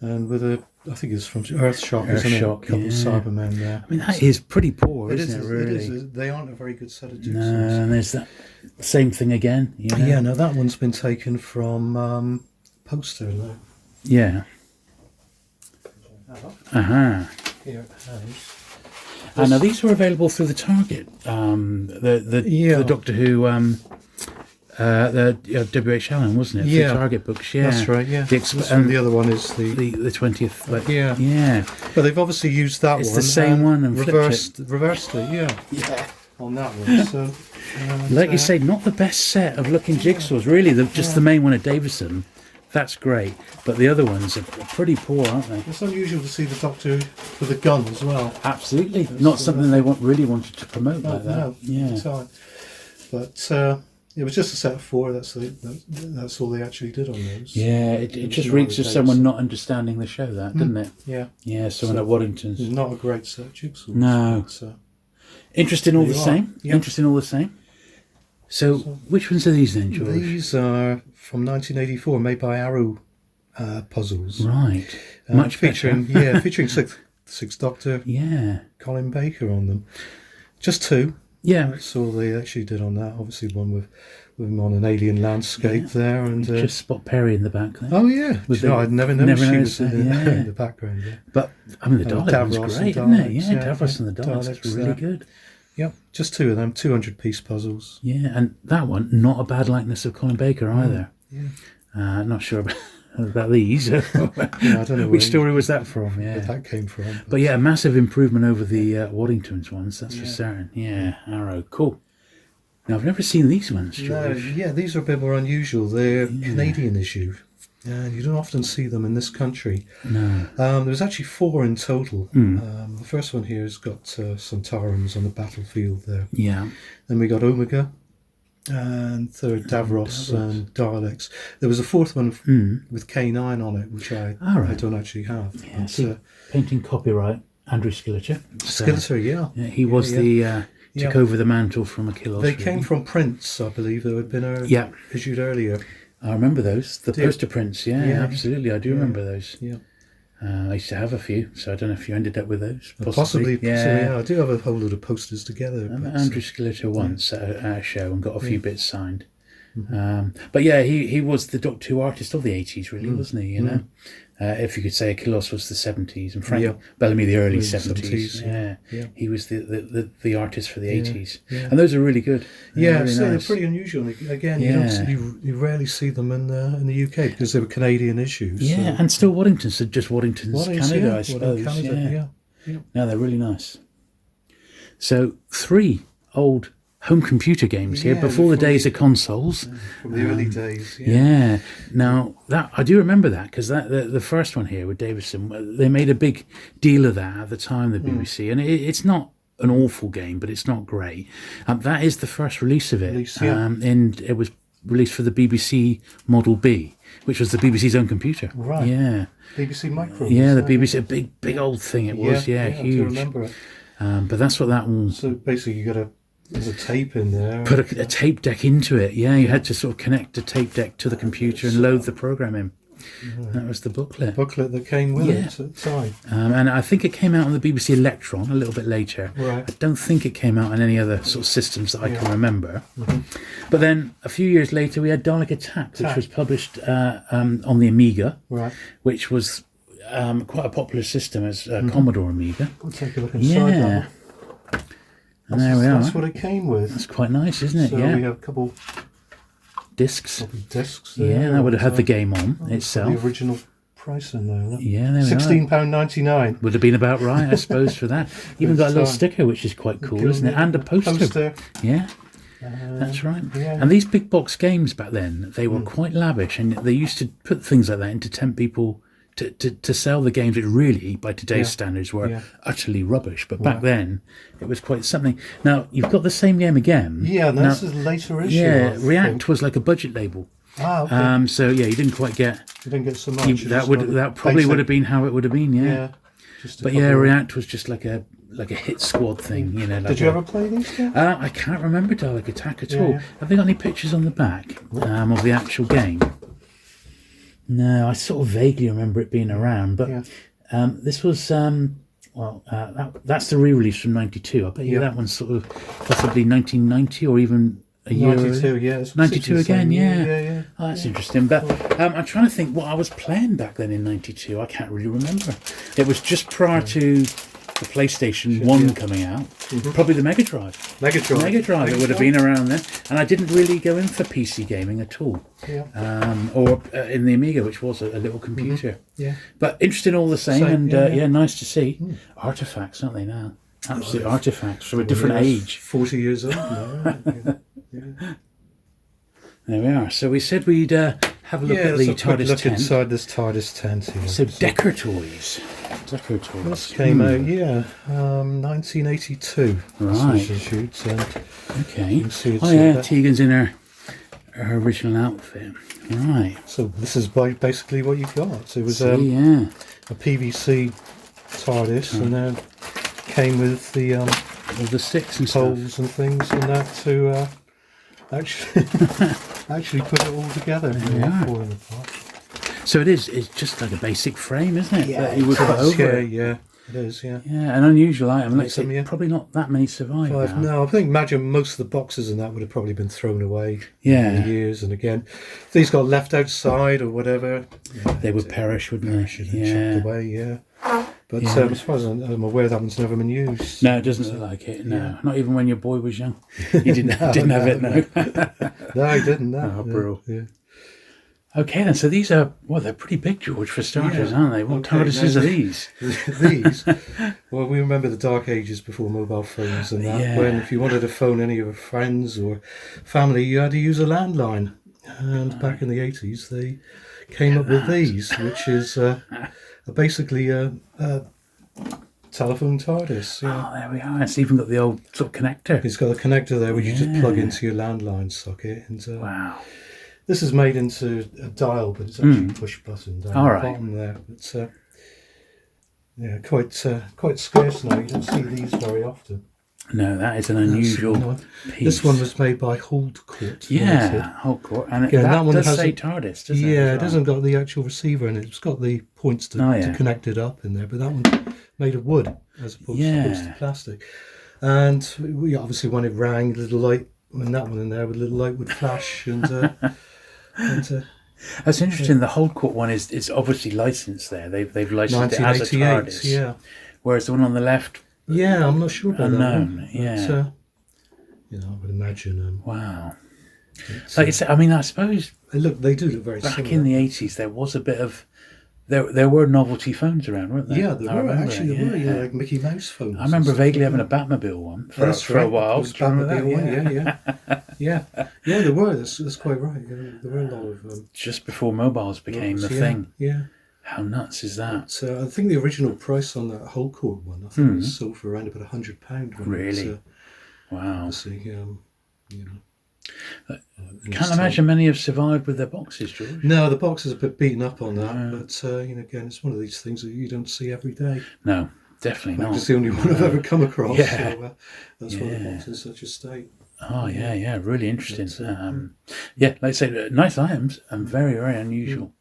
S2: and with I think it's from Earthshock, isn't it? A couple of Cybermen there.
S1: I mean, that is pretty poor, isn't it, really?
S2: It is. They aren't a very good set of jigsaws.
S1: No, and there's that same thing again.
S2: Yeah, no, that one's been taken from Poster, though.
S1: Yeah.
S2: Here at house.
S1: And now these were available through the Target. The Doctor Who... the W.H. Allen, wasn't it?
S2: Yeah.
S1: The Target books, yeah.
S2: That's right, yeah.
S1: And
S2: the other one is the
S1: 20th. Like,
S2: yeah. But they've obviously used that
S1: it's
S2: one.
S1: It's the same one and
S2: reversed it,
S1: yeah.
S2: On that one. So,
S1: like you say, not the best set of looking jigsaws, really. Just the main one of Davison. That's great. But the other ones are pretty poor, aren't they?
S2: It's unusual to see the Doctor with a gun as well.
S1: Absolutely. Not something they really wanted to promote like that.
S2: No, yeah. But... it was just a set of four. That's all they actually did on those.
S1: Yeah, it just reeks of someone not understanding the show, doesn't it?
S2: Yeah.
S1: Yeah, someone at Waddington's.
S2: Not a great set of jigsaws.
S1: No. Interesting all the same.
S2: Yep.
S1: Interesting all the same. So, which ones are these then, George?
S2: These are from 1984, made by Arrow Puzzles.
S1: Right.
S2: Much featuring Sixth Doctor.
S1: Yeah.
S2: Colin Baker on them. Just two.
S1: Yeah,
S2: that's all they actually did on that. Obviously, one with him on an alien landscape there, and
S1: just Spot Perry in the back there.
S2: Oh yeah, I'd never noticed she was in the background. Yeah.
S1: But I mean, the Dalek was great, isn't it? Yeah, Davros and the Daleks were really good.
S2: Yep, just two of them, 200-piece puzzles.
S1: Yeah, and that one, not a bad likeness of Colin Baker either.
S2: Yeah,
S1: not sure about these.
S2: I don't know
S1: which story was that from. Yeah,
S2: where that came from.
S1: But yeah, a massive improvement over the Waddington's ones. That's for certain. Yeah, Arrow, cool. Now I've never seen these ones, George.
S2: No, these are a bit more unusual. They're Canadian issue. You don't often see them in this country.
S1: No.
S2: There's actually four in total. The first one here has got some Tarans on the battlefield there.
S1: Yeah.
S2: Then we got Omega. And third, Davros and Daleks. There was a fourth one with K9 on it, which I don't actually have.
S1: Yeah, but, painting copyright, Andrew Skilleter. He was took over the mantle from Achilles.
S2: They came from prints, I believe. They had been issued earlier.
S1: I remember those. The poster prints, absolutely. I do remember those.
S2: Yeah.
S1: I used to have a few, so I don't know if you ended up with those.
S2: Possibly. I do have a whole load of posters together.
S1: I met Andrew Skilleter once at our show and got a few bits signed. But yeah, he was the Doctor Who artist of the 80s, really, wasn't he? You know, if you could say Achilles was the 70s and Frank Bellamy the early 70s. He was the artist for the 80s, and those are really good.
S2: They're pretty unusual. Again, you rarely see them in the UK because they were Canadian issues.
S1: Yeah, and still Waddington's, Waddington's Canada, I suppose.
S2: Yeah.
S1: No, they're really nice. So 3 old home computer games here before the days of consoles.
S2: From the early days.
S1: Yeah. Now that I do remember that because the first one here with Davison, they made a big deal of that at the time, the BBC, and it's not an awful game, but it's not great. That is the first release of it, and it was released for the BBC Model B, which was the BBC's own computer.
S2: Right.
S1: Yeah.
S2: BBC Micro.
S1: Yeah, the BBC, a big old thing it was. Yeah, huge.
S2: I do remember it.
S1: But that's what that one.
S2: So basically, there's a tape in there.
S1: Put a tape deck into it. Yeah, you had to sort of connect the tape deck to the computer and load the program in. That was the booklet.
S2: Booklet that came with it at the time.
S1: And I think it came out on the BBC Electron a little bit later.
S2: Right.
S1: I don't think it came out on any other sort of systems that I can remember. But then a few years later we had Dalek Attack, which was published on the Amiga, which was quite a popular system as Commodore Amiga.
S2: We'll take a look inside that.
S1: And there we are.
S2: That's what it came with.
S1: That's quite nice, isn't it?
S2: So we have a couple
S1: discs.
S2: Discs there.
S1: Yeah, that would have had the game on itself.
S2: The original price in there. Look.
S1: Yeah, there we are.
S2: £16.99.
S1: Would have been about right, I suppose, for that. Even got a little sticker, which is quite cool, isn't it? And a poster. Yeah, that's right.
S2: Yeah.
S1: And these big box games back then, they were quite lavish, and they used to put things like that in to tempt people to sell the games that really, by today's standards, were utterly rubbish. But back then, it was quite something. Now, you've got the same game again.
S2: Yeah, and this is a later issue.
S1: Yeah, React was like a budget label.
S2: Ah, okay.
S1: So, yeah, you didn't quite get...
S2: You didn't get so much.
S1: That probably would have been how it would have been, yeah. But yeah, React was just like a hit squad thing, you know. Like
S2: Did you ever play these games?
S1: I can't remember Dalek Attack at all. Have they got any pictures on the back of the actual game? No, I sort of vaguely remember it being around, but this was that's the re-release from '92. I bet you that one's sort of possibly 1990 or even a year.
S2: 92, yeah.
S1: 92 again,
S2: yeah.
S1: Oh, that's interesting. But I'm trying to think what I was playing back then in '92. I can't really remember. It was just prior to the PlayStation 1 coming out. Probably the Mega Drive. Mega Drive, it would have been around then. And I didn't really go in for PC gaming at all. Or in the Amiga, which was a little computer. But interesting all the same, and nice to see. Artifacts, aren't they now? Absolute artifacts from a different age.
S2: 40 years old now.
S1: There we are. So we said we'd have a look at the TARDIS
S2: look
S1: tent.
S2: inside this TARDIS tent here.
S1: So Decker Toys.
S2: This came out, 1982.
S1: Right. Okay.
S2: You can see
S1: Tegan's in her original outfit. Right.
S2: So this is basically what you got. So it was a PVC TARDIS, and then came with the
S1: all the sticks and
S2: poles and things and that to actually put it all together. Falling apart.
S1: So it's just like a basic frame, isn't it? That you would put over it.
S2: Yeah, it is, yeah.
S1: Yeah, an unusual item. Like probably not that many survive now.
S2: No, I imagine most of the boxes and that would have probably been thrown away
S1: in
S2: years and again. If these got left outside or whatever,
S1: they would perish, wouldn't they?
S2: Chucked away, But as far as I'm aware, that one's never been used.
S1: No, it doesn't look like it. No, not even when your boy was young. He didn't have it. No,
S2: no, he didn't. No,
S1: bro. Yeah. Okay, then. So these are they're pretty big, George, for starters, aren't they? What TARDISes are these?
S2: These. Well, we remember the dark ages before mobile phones and that. When if you wanted to phone any of your friends or family, you had to use a landline. And back in the 80s, they came up with these, which is basically a telephone TARDIS.
S1: Oh, there we are. It's even got the old sort of connector.
S2: It's got a connector there which you just plug into your landline socket. And,
S1: wow.
S2: This is made into a dial, but it's actually push button down the bottom there. It's quite scarce now. You don't see these very often.
S1: No, that is an unusual piece.
S2: This one was made by Holdcourt.
S1: Holdcourt. And that one does say TARDIS, doesn't it?
S2: Yeah, it hasn't got the actual receiver in it. It's got the points to connect it up in there, but that one's made of wood as opposed to plastic. And we obviously, when it rang, a little light, when that one in there, with a little light would flash.
S1: That's interesting. The Holdcourt one is obviously licensed there. They've licensed it as a TARDIS.
S2: Yeah.
S1: Whereas the one on the left,
S2: I'm not sure about
S1: unknown.
S2: That one.
S1: Yeah.
S2: But, I would imagine.
S1: Wow. Like I said, I mean, I suppose.
S2: They do look very
S1: back
S2: similar.
S1: in the 80s, there was a bit of There were novelty phones around, weren't there?
S2: Yeah, there were actually. There were like Mickey Mouse phones.
S1: I remember vaguely having a Batmobile one for a while.
S2: Do you remember that? Yeah. There were. That's quite right. Yeah, there were a lot of them.
S1: Just before mobiles became the thing.
S2: Yeah.
S1: How nuts is that?
S2: But, I think the original price on that whole core one, I think it was sold for around about £100.
S1: Really?
S2: Wow.
S1: Can't imagine many have survived with their boxes, George.
S2: No, the box is a bit beaten up on that, but again, it's one of these things that you don't see every day.
S1: No, definitely not.
S2: It's the only one I've ever come across.
S1: Yeah.
S2: So, that's why the box is such a state.
S1: Oh yeah, really interesting. Like I say, nice items and very, very unusual.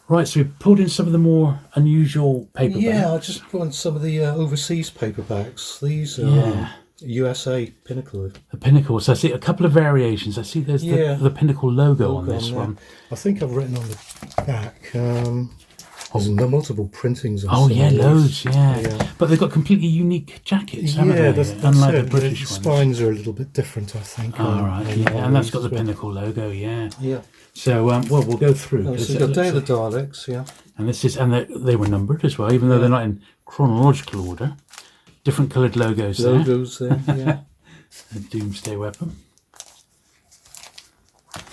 S1: Right, so we pulled in some of the more unusual paperbacks.
S2: Yeah, I just put on some of the overseas paperbacks. These are USA Pinnacle.
S1: The Pinnacle. So I see a couple of variations. I see there's the Pinnacle logo on this one.
S2: I think I've written on the back. There's multiple printings.
S1: Oh yeah, loads. Yeah, but they've got completely unique jackets, haven't they?
S2: That's
S1: unlike
S2: it.
S1: the British ones.
S2: The spines are a little bit different, I think.
S1: And that's got the Pinnacle logo. Yeah. So we'll go through.
S2: So you've got Day of the Daleks,
S1: and this is they were numbered as well, even though they're not in chronological order. Different coloured logos there. A Doomsday Weapon.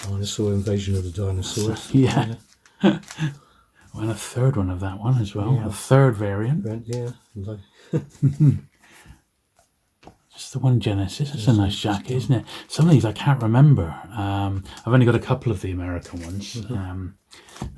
S2: Dinosaur Invasion of the Dinosaurs.
S1: Yeah. And a third one of that one as well. A third variant. Just the one Genesis. That's a nice jacket, isn't it? Some of these I can't remember. I've only got a couple of the American ones. Now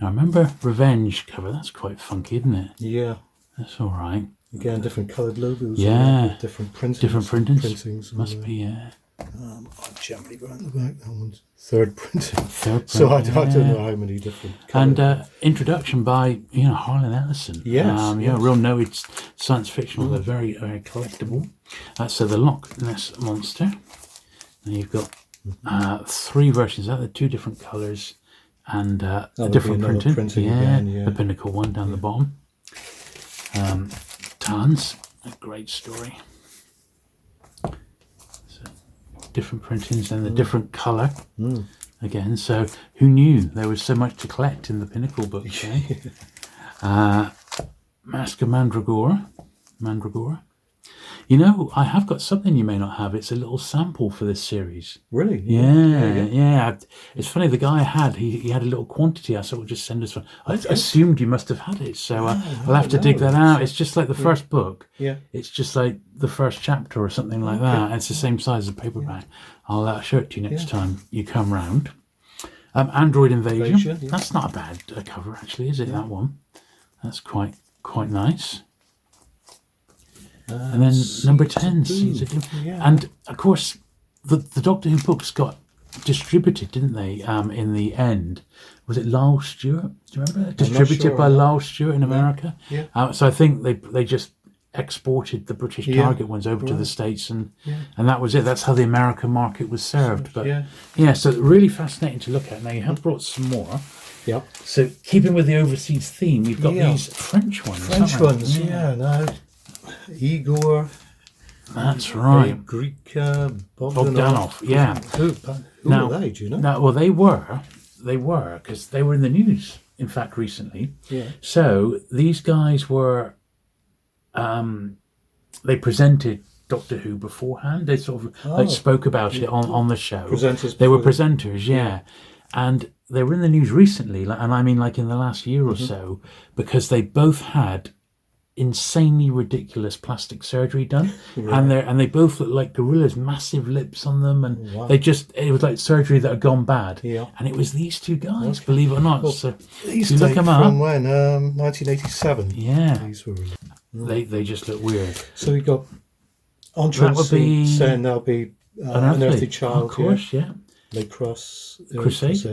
S1: I remember Revenge cover. That's quite funky, isn't it?
S2: Yeah.
S1: That's all right.
S2: Again, different coloured logos.
S1: Yeah.
S2: Different printings.
S1: Different printings. Must be, yeah.
S2: I've generally got on the back. That one's third printing.
S1: So
S2: I don't know how many different
S1: colours. And introduction by Harlan Ellison.
S2: Yes.
S1: Real noted science fiction, although very, very collectible. So the Loch Ness Monster. And you've got 3 versions of that, 2 different colours and a different printing. The Pinnacle one down the bottom. Tons, a great story. So, different printings and the different colour again. So who knew there was so much to collect in the Pinnacle books? Mask of Mandragora. I have got something you may not have. It's a little sample for this series.
S2: Really?
S1: Yeah. It's funny, the guy he had a little quantity. I said, well, just send us one. I assumed you must have had it, so I'll have to dig that out. It's just like the first book.
S2: Yeah.
S1: It's just like the first chapter or something like that. It's the same size as a paperback. I'll show it to you next time you come round. Android Invasion. That's not a bad cover, actually, is it, that one? That's quite nice. And then number 10, Seeds of Doom. And of course, the Doctor Who books got distributed, didn't they? In the end, was it Lyle Stewart? Do you remember? Distributed by Lyle Stewart in America. So I think they just exported the British Target ones over to the States, and that was it. That's how the American market was served. But so really fascinating to look at. Now you have brought some more.
S2: Yep.
S1: So keeping with the overseas theme, we've got these French ones.
S2: Igor.
S1: That's right.
S2: Greek
S1: Bogdanov. Yeah.
S2: Who are they? Do you know?
S1: No, well, they were because they were in the news. In fact, recently.
S2: Yeah.
S1: So these guys were. They presented Doctor Who beforehand. They sort of spoke about it on the show. They were presenters, and they were in the news recently, and I mean like in the last year or so, because they both had insanely ridiculous plastic surgery done, and they both look like gorillas, massive lips on them, and it was like surgery that had gone bad. And it was these two guys, believe it or not. So
S2: these
S1: you look them up.
S2: From when 1987.
S1: These were they just look weird.
S2: So we got entrance saying there'll be an earthly child,
S1: of course,
S2: They cross Crusades,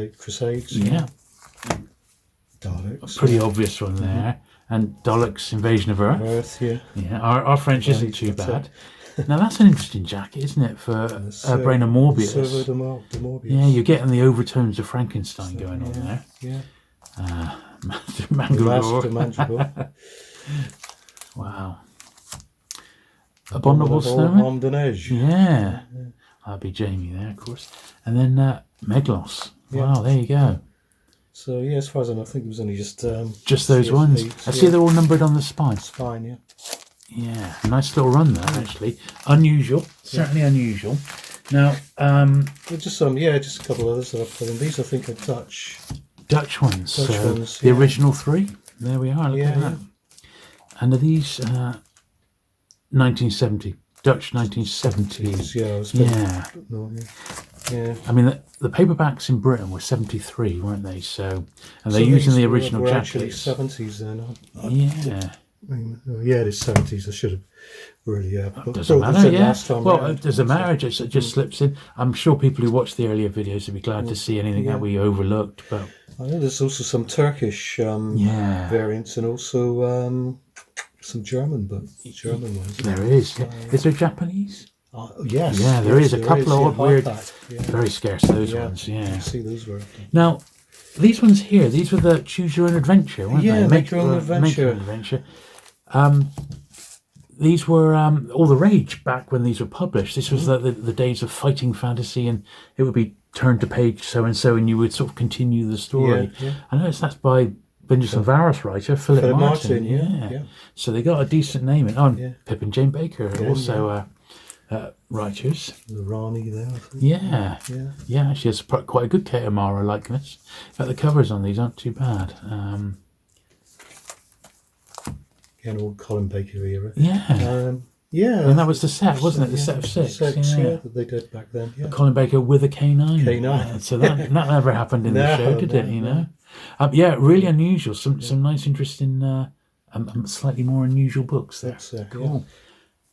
S2: Daleks,
S1: pretty obvious one there. And Daleks Invasion of Earth. Our French isn't too bad. Now that's an interesting jacket, isn't it, for Brain of Morbius?
S2: Servo de Morbius.
S1: Yeah, you're getting the overtones of Frankenstein going on there. Mandragora. Wow. Abominable Snowman. That'd be Jamie there, of course. And then Meglos. Wow, there you go.
S2: So yeah, as far as I know, I think it was only just
S1: those ones. I see they're all numbered on the spine.
S2: Spine, yeah.
S1: Yeah, nice little run there, actually. Unusual, certainly unusual. Now,
S2: just just a couple others that I've put in. These I think are
S1: Dutch ones.
S2: ones,
S1: the original 3. There we are. Look at that. And are these 1970? Dutch 1970s.
S2: Yeah.
S1: I mean, the paperbacks in Britain were 73, weren't they? So, and they're using the original
S2: were
S1: jackets.
S2: Actually 70s then.
S1: Yeah.
S2: It is 70s. I should have really.
S1: Doesn't matter. Yeah.
S2: Last time
S1: There's a marriage. It just slips in. I'm sure people who watch the earlier videos would be glad to see anything that we overlooked. But
S2: I know there's also some Turkish variants and also some German ones.
S1: There is. Is there Japanese?
S2: Yes.
S1: Yeah, there is a couple of weird, very scarce. Those ones.
S2: I
S1: Yeah.
S2: see those were.
S1: Now, these ones here. These were the Choose Your Own Adventure, weren't they?
S2: Yeah, Make Your Own Adventure.
S1: Make Your Own Adventure. These were all the rage back when these were published. This was the days of fighting fantasy, and it would be turn to page so and so, and you would sort of continue the story.
S2: Yeah.
S1: I noticed that's by Vengeance and Varus writer Philip Martin.
S2: Yeah.
S1: So they got a decent name in. Pip and Jane Baker are
S2: Yeah,
S1: also writers.
S2: The Rani there, I think.
S1: Yeah. Actually, it's quite a good Kate Amara likeness. In fact, the covers on these aren't too bad.
S2: Again, old Colin Baker era.
S1: Yeah. And that was the set, wasn't it? The set of 6.
S2: That they did back then. Yeah.
S1: Colin Baker with a K9.
S2: K9.
S1: So that never happened in the show, did it? You know. Really unusual. Some nice, interesting, slightly more unusual books there. Cool.
S2: Yeah.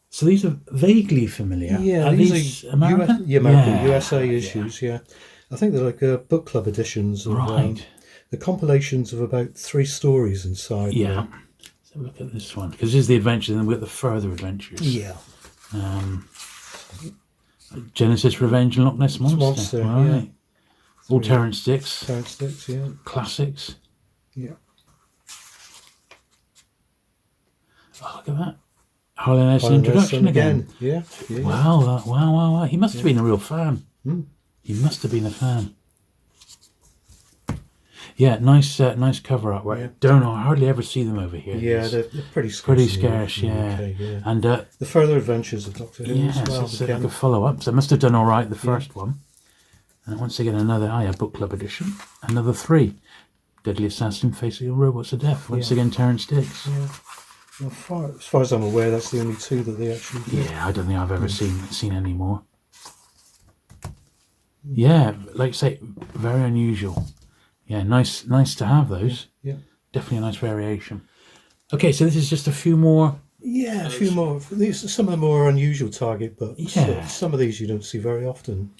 S1: So these are vaguely familiar.
S2: Yeah,
S1: are these American?
S2: American USA issues. Yeah. I think they're like book club editions. Of, the compilations of about 3 stories inside.
S1: Yeah. So look at this one, because this is the adventure, and then we've got the further adventures.
S2: Yeah.
S1: Genesis Revenge and Loch Ness Monster. Right.
S2: Yeah.
S1: All Terrance Dicks.
S2: Terrance Dicks, yeah.
S1: Classics.
S2: Yeah.
S1: Oh, look at that. Harlan Ellison introduction again.
S2: Yeah.
S1: Wow. He must have been a real fan. He must have been a fan. Yeah, nice cover artwork. Yeah. I hardly ever see them over here.
S2: Yeah, they're pretty scarce.
S1: Pretty scarce, yeah.
S2: UK.
S1: And
S2: the Further Adventures of Doctor Who as well.
S1: It's like a follow-up. So I must have done all right the first one. And once again, another book club edition. Another 3. Deadly Assassin, Facing Robots of Death. Once again, Terrance Dicks.
S2: Yeah. Well, as far as I'm aware, that's the only 2 that they actually did.
S1: Yeah, I don't think I've ever seen any more. Yeah, like I say, very unusual. Yeah, nice to have those.
S2: Yeah.
S1: Definitely a nice variation. Okay, so this is just a few more.
S2: Yeah, a few more. These are some of the more unusual Target books.
S1: Yeah.
S2: Some of these you don't see very often,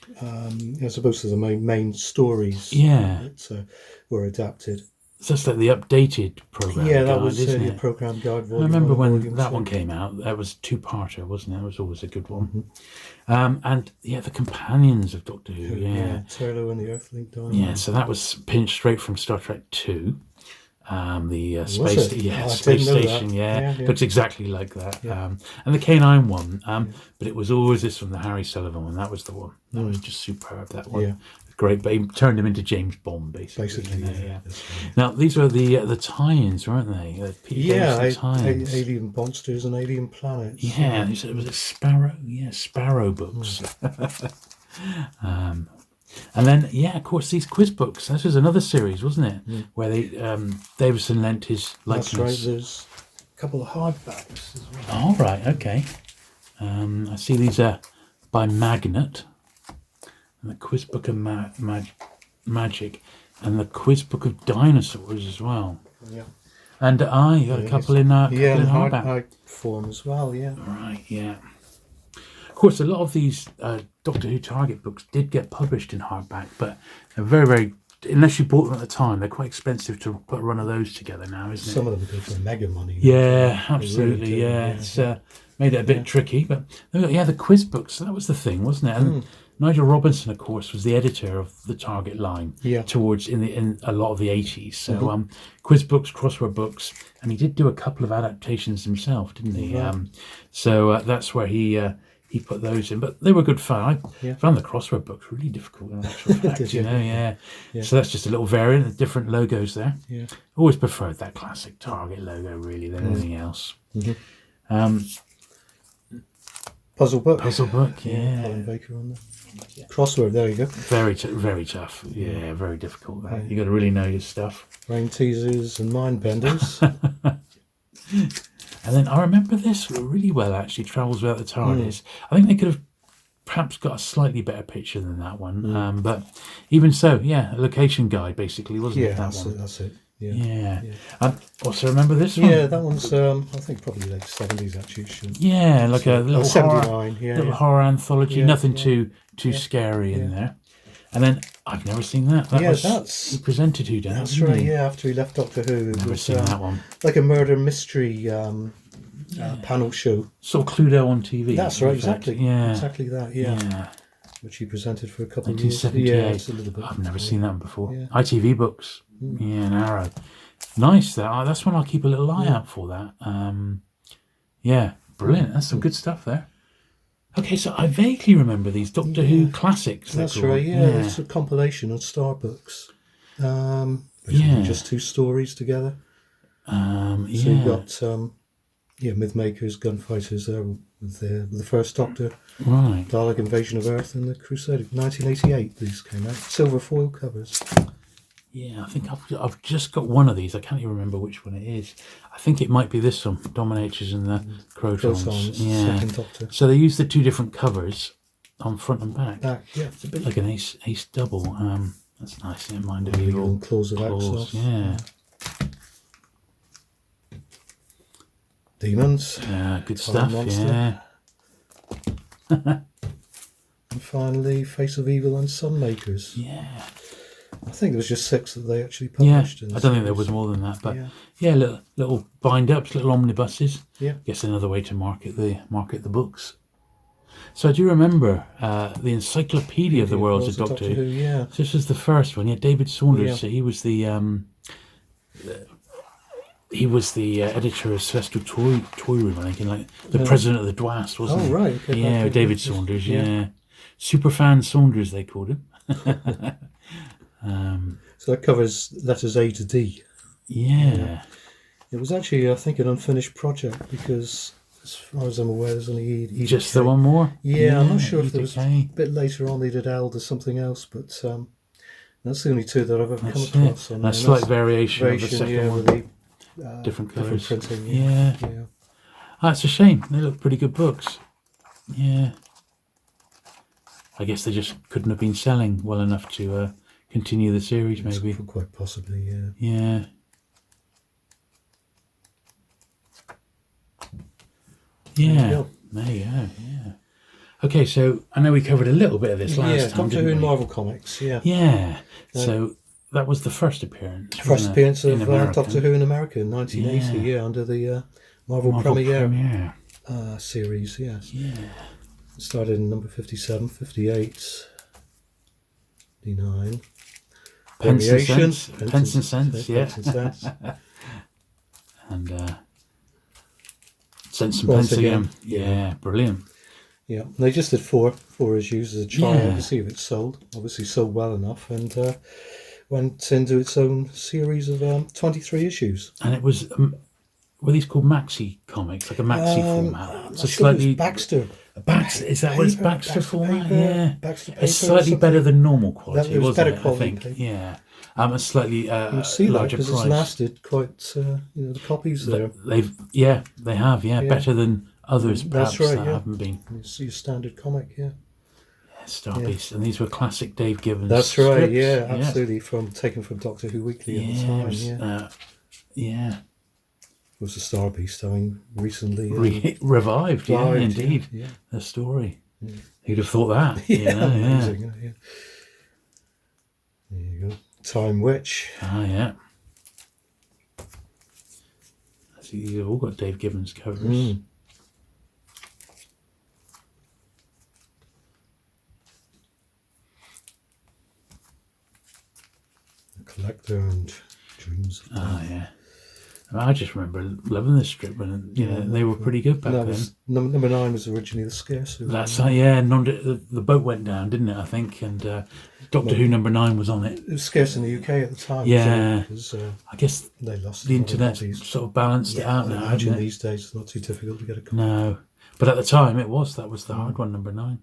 S2: as opposed to the main stories.
S1: Yeah.
S2: That were adapted.
S1: So that's like the updated program.
S2: Yeah, that
S1: guide,
S2: was
S1: isn't
S2: the
S1: it?
S2: program guide.
S1: I remember when that one came out. That was 2-parter, wasn't it? It was always a good one. And the companions of Doctor Who. Yeah,
S2: Turlo and the Earthling Dynamo.
S1: Yeah, so that was pinched straight from Star Trek 2. The space station.
S2: That.
S1: Yeah, looks exactly like that. Yeah. And the K9 one. But it was always this one, the Harry Sullivan one. That was the one. That was just superb. That one. Yeah. Great, but he turned him into James Bond, basically. Yeah. Now these were the tie-ins, weren't they?
S2: Alien Monsters and Alien Planets.
S1: Yeah, it was a Sparrow. Yeah, Sparrow books. And then, of course, these quiz books. This was another series, wasn't it? Where Davison lent his likeness.
S2: That's right. There's a couple of hardbacks as well.
S1: All right. Okay. I see these are by Magnet. And the Quiz Book of Magic, and the Quiz Book of Dinosaurs as well. Yeah. And you got a couple in
S2: hardback form as well. Yeah.
S1: Right. Yeah. Of course, a lot of these Doctor Who Target books did get published in hardback, but they're very, very. Unless you bought them at the time, they're quite expensive to put a run of those together now, isn't it?
S2: Some of them go for mega money.
S1: Yeah, absolutely. Really it's made it a bit tricky, but the quiz books. That was the thing, wasn't it? And Nigel Robinson, of course, was the editor of the Target line towards in a lot of the 80s. So quiz books, crossword books, and he did do a couple of adaptations himself, didn't he? So that's where he he put those in, but they were good fun. I found the crossword books really difficult in actual fact, yeah. So that's just a little variant of different logos there.
S2: Yeah.
S1: Always preferred that classic Target logo really than anything else.
S2: Puzzle book.
S1: Yeah.
S2: Colin Baker on there. Crossword, there you go.
S1: Very tough. Yeah, very difficult. You got to really know your stuff.
S2: Brain teasers and mind benders.
S1: And then I remember this really well, actually, Travels Without the TARDIS. I think they could have perhaps got a slightly better picture than that one. But even so, a location guide, basically, wasn't it, that one?
S2: That's it.
S1: Yeah. Also remember this one?
S2: Yeah, that one's, I think, probably late 70s, actually.
S1: Yeah, like a little
S2: 79,
S1: little horror anthology, nothing too scary in there. And then, I've never seen that.
S2: That's...
S1: He presented Who Done It.
S2: That's right, after he left Doctor Who.
S1: Never seen that one.
S2: Like a murder mystery panel show.
S1: Sort of Cluedo on TV.
S2: That's right, exactly.
S1: Yeah.
S2: Exactly that, which he presented for a couple of years.
S1: 1978.
S2: Yeah, it's a little bit.
S1: I've never seen that one before.
S2: Yeah.
S1: ITV books. An Arrow. Nice. That's one I'll keep a little eye out for. That. Brilliant. That's some good stuff there. Okay, so I vaguely remember these Doctor Who classics.
S2: That's right. It's a compilation of Star books. Just two stories together. So you've got Mythmakers, Gunfighters there with the first Doctor.
S1: Right.
S2: Dalek Invasion of Earth and the Crusade. 1988 these came out. Silver foil covers.
S1: Yeah, I think I've just got one of these. I can't even remember which one it is. I think it might be this one, Dominators and the Crotons.
S2: Second Doctor.
S1: So they use the two different covers on front and back.
S2: It's
S1: a bit like an ace double. That's nice. Mind of
S2: Evil.
S1: Evil.
S2: Claws of Axos.
S1: Yeah.
S2: Demons.
S1: Good stuff.
S2: Monster. And finally, Face of Evil and Sunmakers.
S1: Yeah.
S2: I think there was just 6 that they actually published.
S1: I don't think there was more than that, but little bind-ups, little omnibuses.
S2: Yeah.
S1: Guess another way to market the books. So I do remember the Encyclopedia of the Worlds of Doctor Who.
S2: Yeah.
S1: So this was the first one. Yeah, David Saunders. Yeah. So he was the editor of Celestial Toy Room, I think, and like the president of the DWAS, wasn't he?
S2: Oh right. Okay,
S1: yeah, David Saunders. Yeah. Superfan Saunders, they called him.
S2: So that covers letters A to D.
S1: Yeah.
S2: It was actually, I think, an unfinished project because, as far as I'm aware, there's only
S1: just the one more.
S2: Yeah, I'm not sure if there was a bit later on they did Eld or something else, but that's the only 2 that I've ever come across.
S1: A slight variation of the second one.
S2: With the,
S1: different covers.
S2: Printing.
S1: Yeah. That's a shame. They look pretty good books. Yeah. I guess they just couldn't have been selling well enough to continue the series, maybe.
S2: Quite possibly, yeah.
S1: Yeah. Yeah. There you go. Yeah. Okay, so I know we covered a little bit of this last time.
S2: Doctor Who in Marvel Comics,
S1: Yeah. So that was the first appearance.
S2: First appearance of Doctor Who in America in 1980, under the Marvel Premiere series, yes.
S1: Yeah.
S2: It started in number 57, 58, 59.
S1: Pence and cents, yeah.
S2: Pence and cents.
S1: And cents and pence again. Yeah, brilliant.
S2: Yeah, they just did four issues as a trial to see if it sold. Obviously sold well enough, and went into its own series of 23 issues.
S1: And it was, were these called maxi comics, like a maxi format?
S2: So slightly Baxter.
S1: Is that what it's Baxter format? Yeah.
S2: Baxter
S1: it's slightly better than normal quality.
S2: It was better quality.
S1: I think. Yeah. A slightly
S2: see
S1: larger
S2: that,
S1: price.
S2: It's lasted quite. The copies there.
S1: They have. Better than others, perhaps.
S2: That's right,
S1: that haven't been.
S2: It's your standard comic,
S1: Starpiece, and these were classic Dave Gibbons.
S2: That's right.
S1: Strips.
S2: Yeah, absolutely. Taken from Doctor Who Weekly at the time. It was a Starpiece, recently
S1: revived. Yeah, indeed.
S2: Yeah.
S1: The story. Yeah. Who'd have thought that?
S2: Amazing. Yeah. There you go. Time Witch.
S1: Yeah. I see you've all got Dave Gibbons covers.
S2: The Collector and Dreams of Death.
S1: Yeah. I just remember loving this strip, and they were pretty good back then.
S2: Number 9 was originally the Scarce Who.
S1: That's the boat went down, didn't it? I think, and Doctor Who number 9 was on it.
S2: It was scarce in the UK at the time.
S1: Yeah,
S2: because,
S1: I guess
S2: they lost
S1: the internet sort of balanced it out now.
S2: I imagine these days it's not too difficult to get a copy.
S1: No, but at the time that was the hard one, number 9.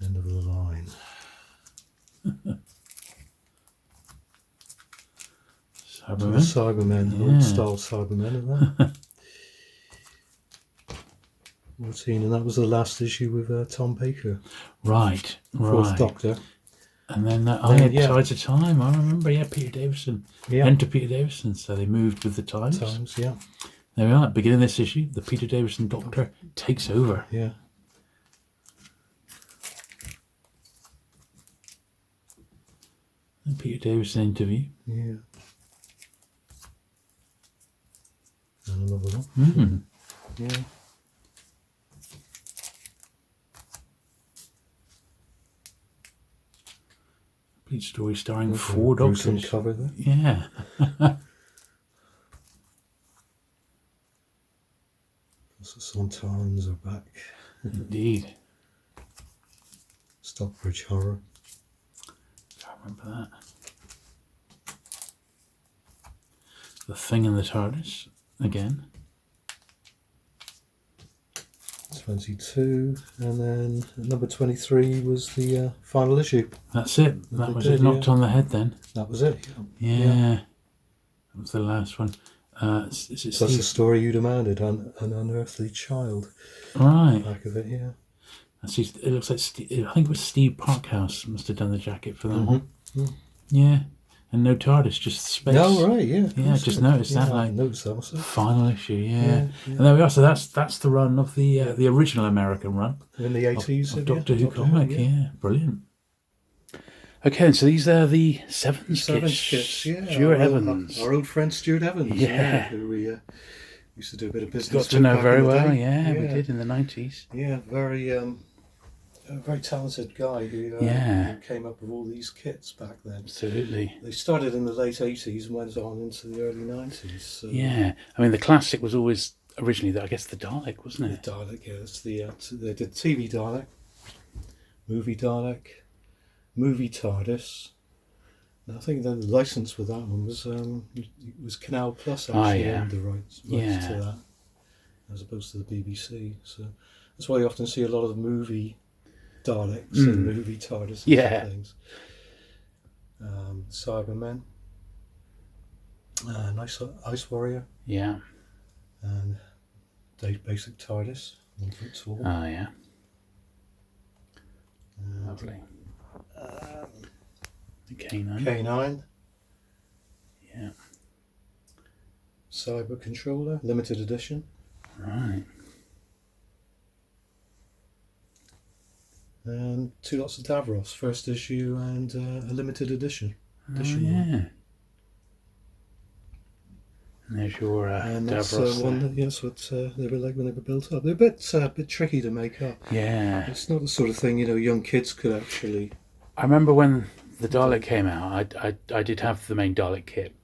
S2: End of the line. Cybermen, old style Cybermen, isn't that? 14, and that was the last issue with Tom Baker.
S1: Right.
S2: Fourth Doctor.
S1: And then I had Tides of Time. I remember, Peter Davison. Enter Peter Davison, so they moved with the times.
S2: Yeah.
S1: There we are, beginning of this issue, the Peter Davison Doctor takes over.
S2: Yeah.
S1: And Peter Davison interview.
S2: Yeah. And another one.
S1: Mm-hmm.
S2: Yeah.
S1: Complete story starring 4 Doctors.
S2: Cover there.
S1: Yeah.
S2: The Sontarans are back.
S1: Indeed.
S2: Stockbridge Horror.
S1: I remember that. The Thing in the TARDIS again.
S2: 22, and then number 23 was the final issue.
S1: That's it. That was it. Knocked on the head then.
S2: That was it.
S1: Yeah. That was the last one. Is it
S2: so that's the story you demanded, an unearthly child.
S1: Right.
S2: Back of it, yeah.
S1: It looks like I think it was Steve Parkhouse must have done the jacket for that one.
S2: Mm.
S1: Yeah. And no TARDIS, just space.
S2: No, right, yeah.
S1: Yeah, I just noticed that.
S2: I noticed that also.
S1: Final issue, yeah. And there we are. So that's the run of the original American run.
S2: In the 80s.
S1: Of Doctor Who comic, yeah. Brilliant. Okay, and so these are the Sevens kits.
S2: Yeah.
S1: Stuart Evans.
S2: Our old friend Stuart Evans.
S1: Yeah.
S2: Who we used to do a bit of business
S1: Got to know very well, yeah, we did in the 90s.
S2: Yeah, a very talented guy who came up with all these kits back then.
S1: Absolutely.
S2: They started in the late 80s and went on into the early 90s. So.
S1: Yeah, I mean the classic was always originally, I guess, the Dalek, wasn't it?
S2: The Dalek, yes. They did TV Dalek, movie Dalek, movie TARDIS. And I think the license with that one was Canal Plus actually owned the rights to that, as opposed to the BBC. So that's why you often see a lot of the movie Daleks and movie TARDIS and things. Cybermen, Ice Warrior, and basic TARDIS, 1 foot tall.
S1: Oh yeah, lovely.
S2: K9.
S1: Yeah.
S2: Cyber Controller, limited edition.
S1: Right.
S2: And 2 lots of Davros, first issue and a limited edition.
S1: Yeah. And there's your
S2: and
S1: that's
S2: one. That's what they were like when they were built up. They're a bit tricky to make up.
S1: Yeah.
S2: It's not the sort of thing young kids could actually.
S1: I remember when the Dalek came out, I did have the main Dalek kit,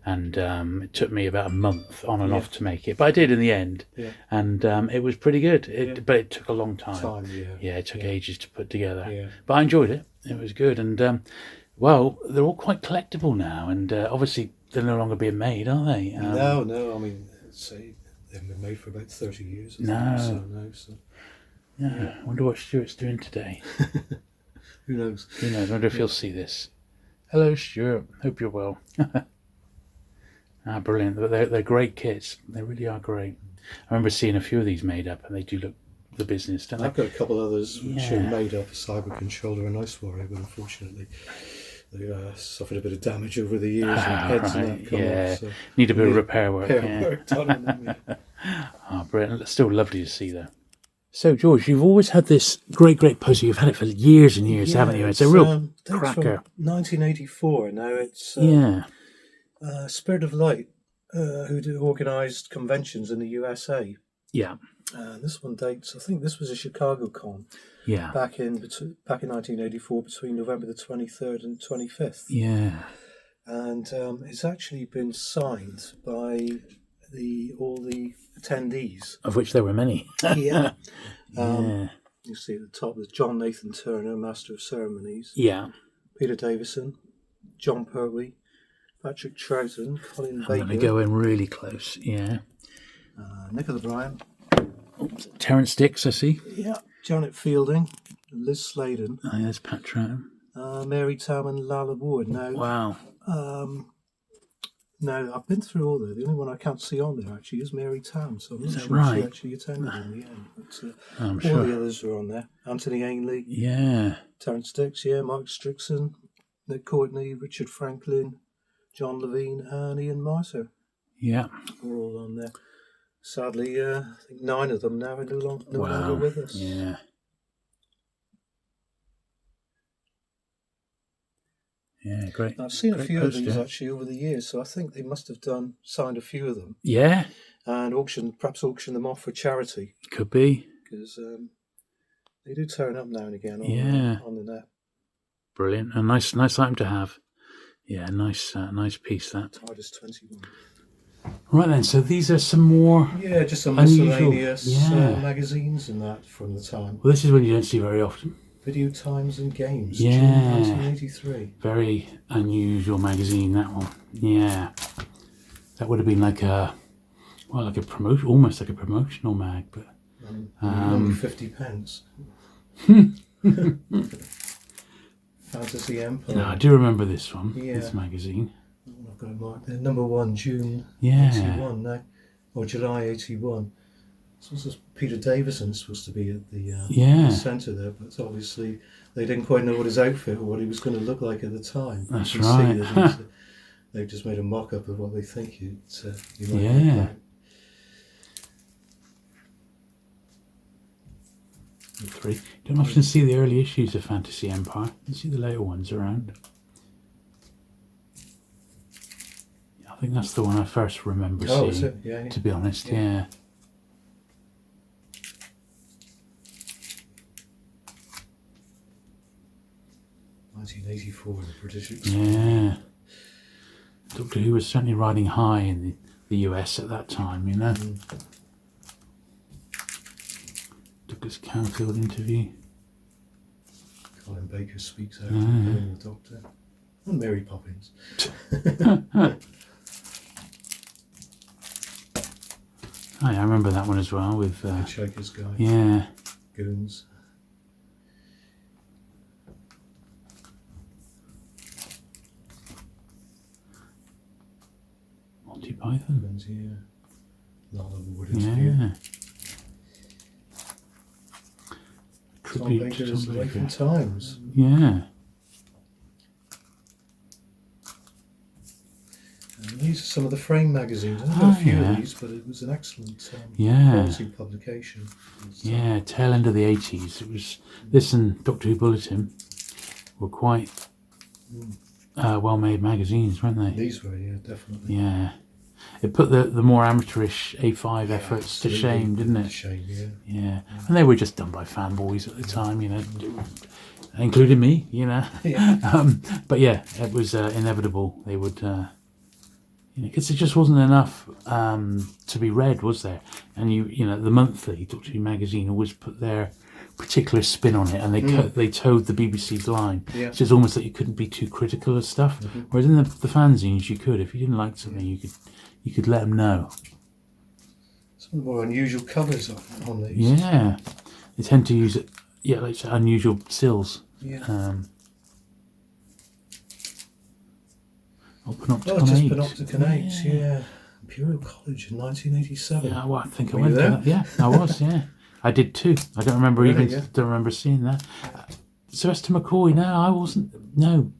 S1: and it took me about a month on and off to make it, but I did in the end, and it was pretty good. But it took a long time. It took ages to put together, but I enjoyed it. It was good, and well, they're all quite collectible now, and obviously they're no longer being made, are they?
S2: No. I mean, say they haven't been made for about 30 years.
S1: No.
S2: Yeah.
S1: I wonder what Stuart's doing today.
S2: Who knows?
S1: I wonder if he'll see this. Hello, Stuart. Hope you're well. Brilliant. They're great kits. They really are great. I remember seeing a few of these made up, and they do look the business, don't they?
S2: I've got a couple others which are made up, Cyber Controller and Ice Warrior, but unfortunately they suffered a bit of damage over the years, and heads and that come off. So
S1: need a bit of repair work.
S2: Work done on them,
S1: brilliant. It's still lovely to see, though. So, George, you've always had this great poster. You've had it for years and years, haven't you? It's a real cracker.
S2: 1984. Now it's Spirit of Light, who organised conventions in the USA.
S1: Yeah.
S2: This one dates, I think this was a Chicago con
S1: Yeah.
S2: back in 1984, between November the 23rd and 25th.
S1: Yeah.
S2: And it's actually been signed by all the attendees.
S1: Of which there were many.
S2: Yeah.
S1: Yeah.
S2: You see at the top, there's John Nathan Turner, Master of Ceremonies.
S1: Yeah.
S2: Peter Davison, John Pertwee, Patrick Troughton, Colin Baker.
S1: I'm going to go in really close. Yeah.
S2: Nicola Bryan.
S1: Oops. Terence Dix, I see.
S2: Yeah. Janet Fielding, Liz Sladen.
S1: Oh, there's Pat Troughton.
S2: Mary Tam and Lalla Ward. Now,
S1: Wow.
S2: now, I've been through all there. The only one I can't see on there actually is Mary Tam, so I'm not sure
S1: right?
S2: she actually attended in the end. But,
S1: I'm
S2: all
S1: sure.
S2: the others are on there. Anthony Ainley,
S1: Yeah.
S2: Terence Dix, Mark Strickson, Nick Courtney, Richard Franklin, John Levine, and Ian Martyr.
S1: Yeah.
S2: Are all on there. Sadly, I think 9 of them now are no longer with us.
S1: Yeah. Yeah, great.
S2: I've seen
S1: great
S2: a few
S1: poster.
S2: of these actually over the years, so I think they must have signed a few of them
S1: Yeah,
S2: and perhaps auction them off for charity,
S1: could be.
S2: because they do turn up now and again on the net.
S1: Brilliant. A nice item to have. Yeah, nice piece that.
S2: TARDIS 21.
S1: Right then, so these are some more.
S2: Yeah, just some
S1: unusual
S2: miscellaneous magazines and that from the time.
S1: Well, this is one you don't see very often.
S2: Video Times and Games,
S1: Yeah.
S2: June 1983.
S1: Very unusual magazine, that one. Yeah, that would have been like a promotion, almost like a promotional mag, but
S2: Only 50 pence. Fantasy Empire.
S1: no, I do remember this one.
S2: Yeah.
S1: This magazine.
S2: I've got it marked there. Number 1, June
S1: Yeah.
S2: 81 now, or July 81. So this is Peter Davison supposed to be at the centre there, but obviously they didn't quite know what his outfit or what he was going to look like at the time.
S1: That's
S2: you can
S1: right.
S2: see that they've just made a mock-up of what they think he might look
S1: Yeah.
S2: like.
S1: 3. Don't often see the early issues of Fantasy Empire. You see the later ones around. I think that's the one I first remember
S2: Oh, is
S1: seeing.
S2: it? Yeah.
S1: To be honest, yeah.
S2: Yeah. 1984, the British
S1: Yeah. Doctor Who was certainly riding high in the US at that time, you know. Douglas Canfield interview.
S2: Colin Baker speaks out playing the Doctor. And Mary Poppins.
S1: Oh, yeah, I remember that one as well with
S2: Hitchhiker's Guide.
S1: yeah.
S2: Goons.
S1: Monty Python.
S2: Goons, yeah. Lalla Ward interview.
S1: Yeah.
S2: Tom
S1: Tribute to
S2: Baker's
S1: Tom
S2: Life
S1: Baker.
S2: and Times.
S1: Yeah.
S2: And these are some of the Frame magazines. I've got a few of these, but it was an excellent quality publication.
S1: Yeah, tail end of the 80s. It was this and Doctor Who Bulletin were quite well-made magazines, weren't they?
S2: These were, yeah, definitely.
S1: Yeah. It put the more amateurish A5 efforts to shame, didn't it?
S2: To shame, yeah.
S1: Yeah. And they were just done by fanboys at the time, you know, including me, you know.
S2: Yeah.
S1: But yeah, it was inevitable. They would, you know, because there just wasn't enough to be read, was there? And you know, the monthly Doctor Who magazine always put their particular spin on it, and they towed the BBC's line.
S2: Yeah.
S1: So it's almost like you couldn't be too critical of stuff. Whereas in the fanzines, you could, if you didn't like something, you could let them know.
S2: Some more unusual covers on these.
S1: Yeah, they tend to use it. Yeah, like unusual sills.
S2: Yeah.
S1: Panopticon
S2: just
S1: 8.
S2: Panopticon 8, yeah. Imperial College in 1987.
S1: Yeah, well, I think I
S2: Were
S1: went
S2: you
S1: to
S2: there?
S1: that. Yeah, I was. Yeah, I did too. I don't remember
S2: Really,
S1: even.
S2: yeah.
S1: Don't remember seeing that. Sylvester McCoy. No, I wasn't. No,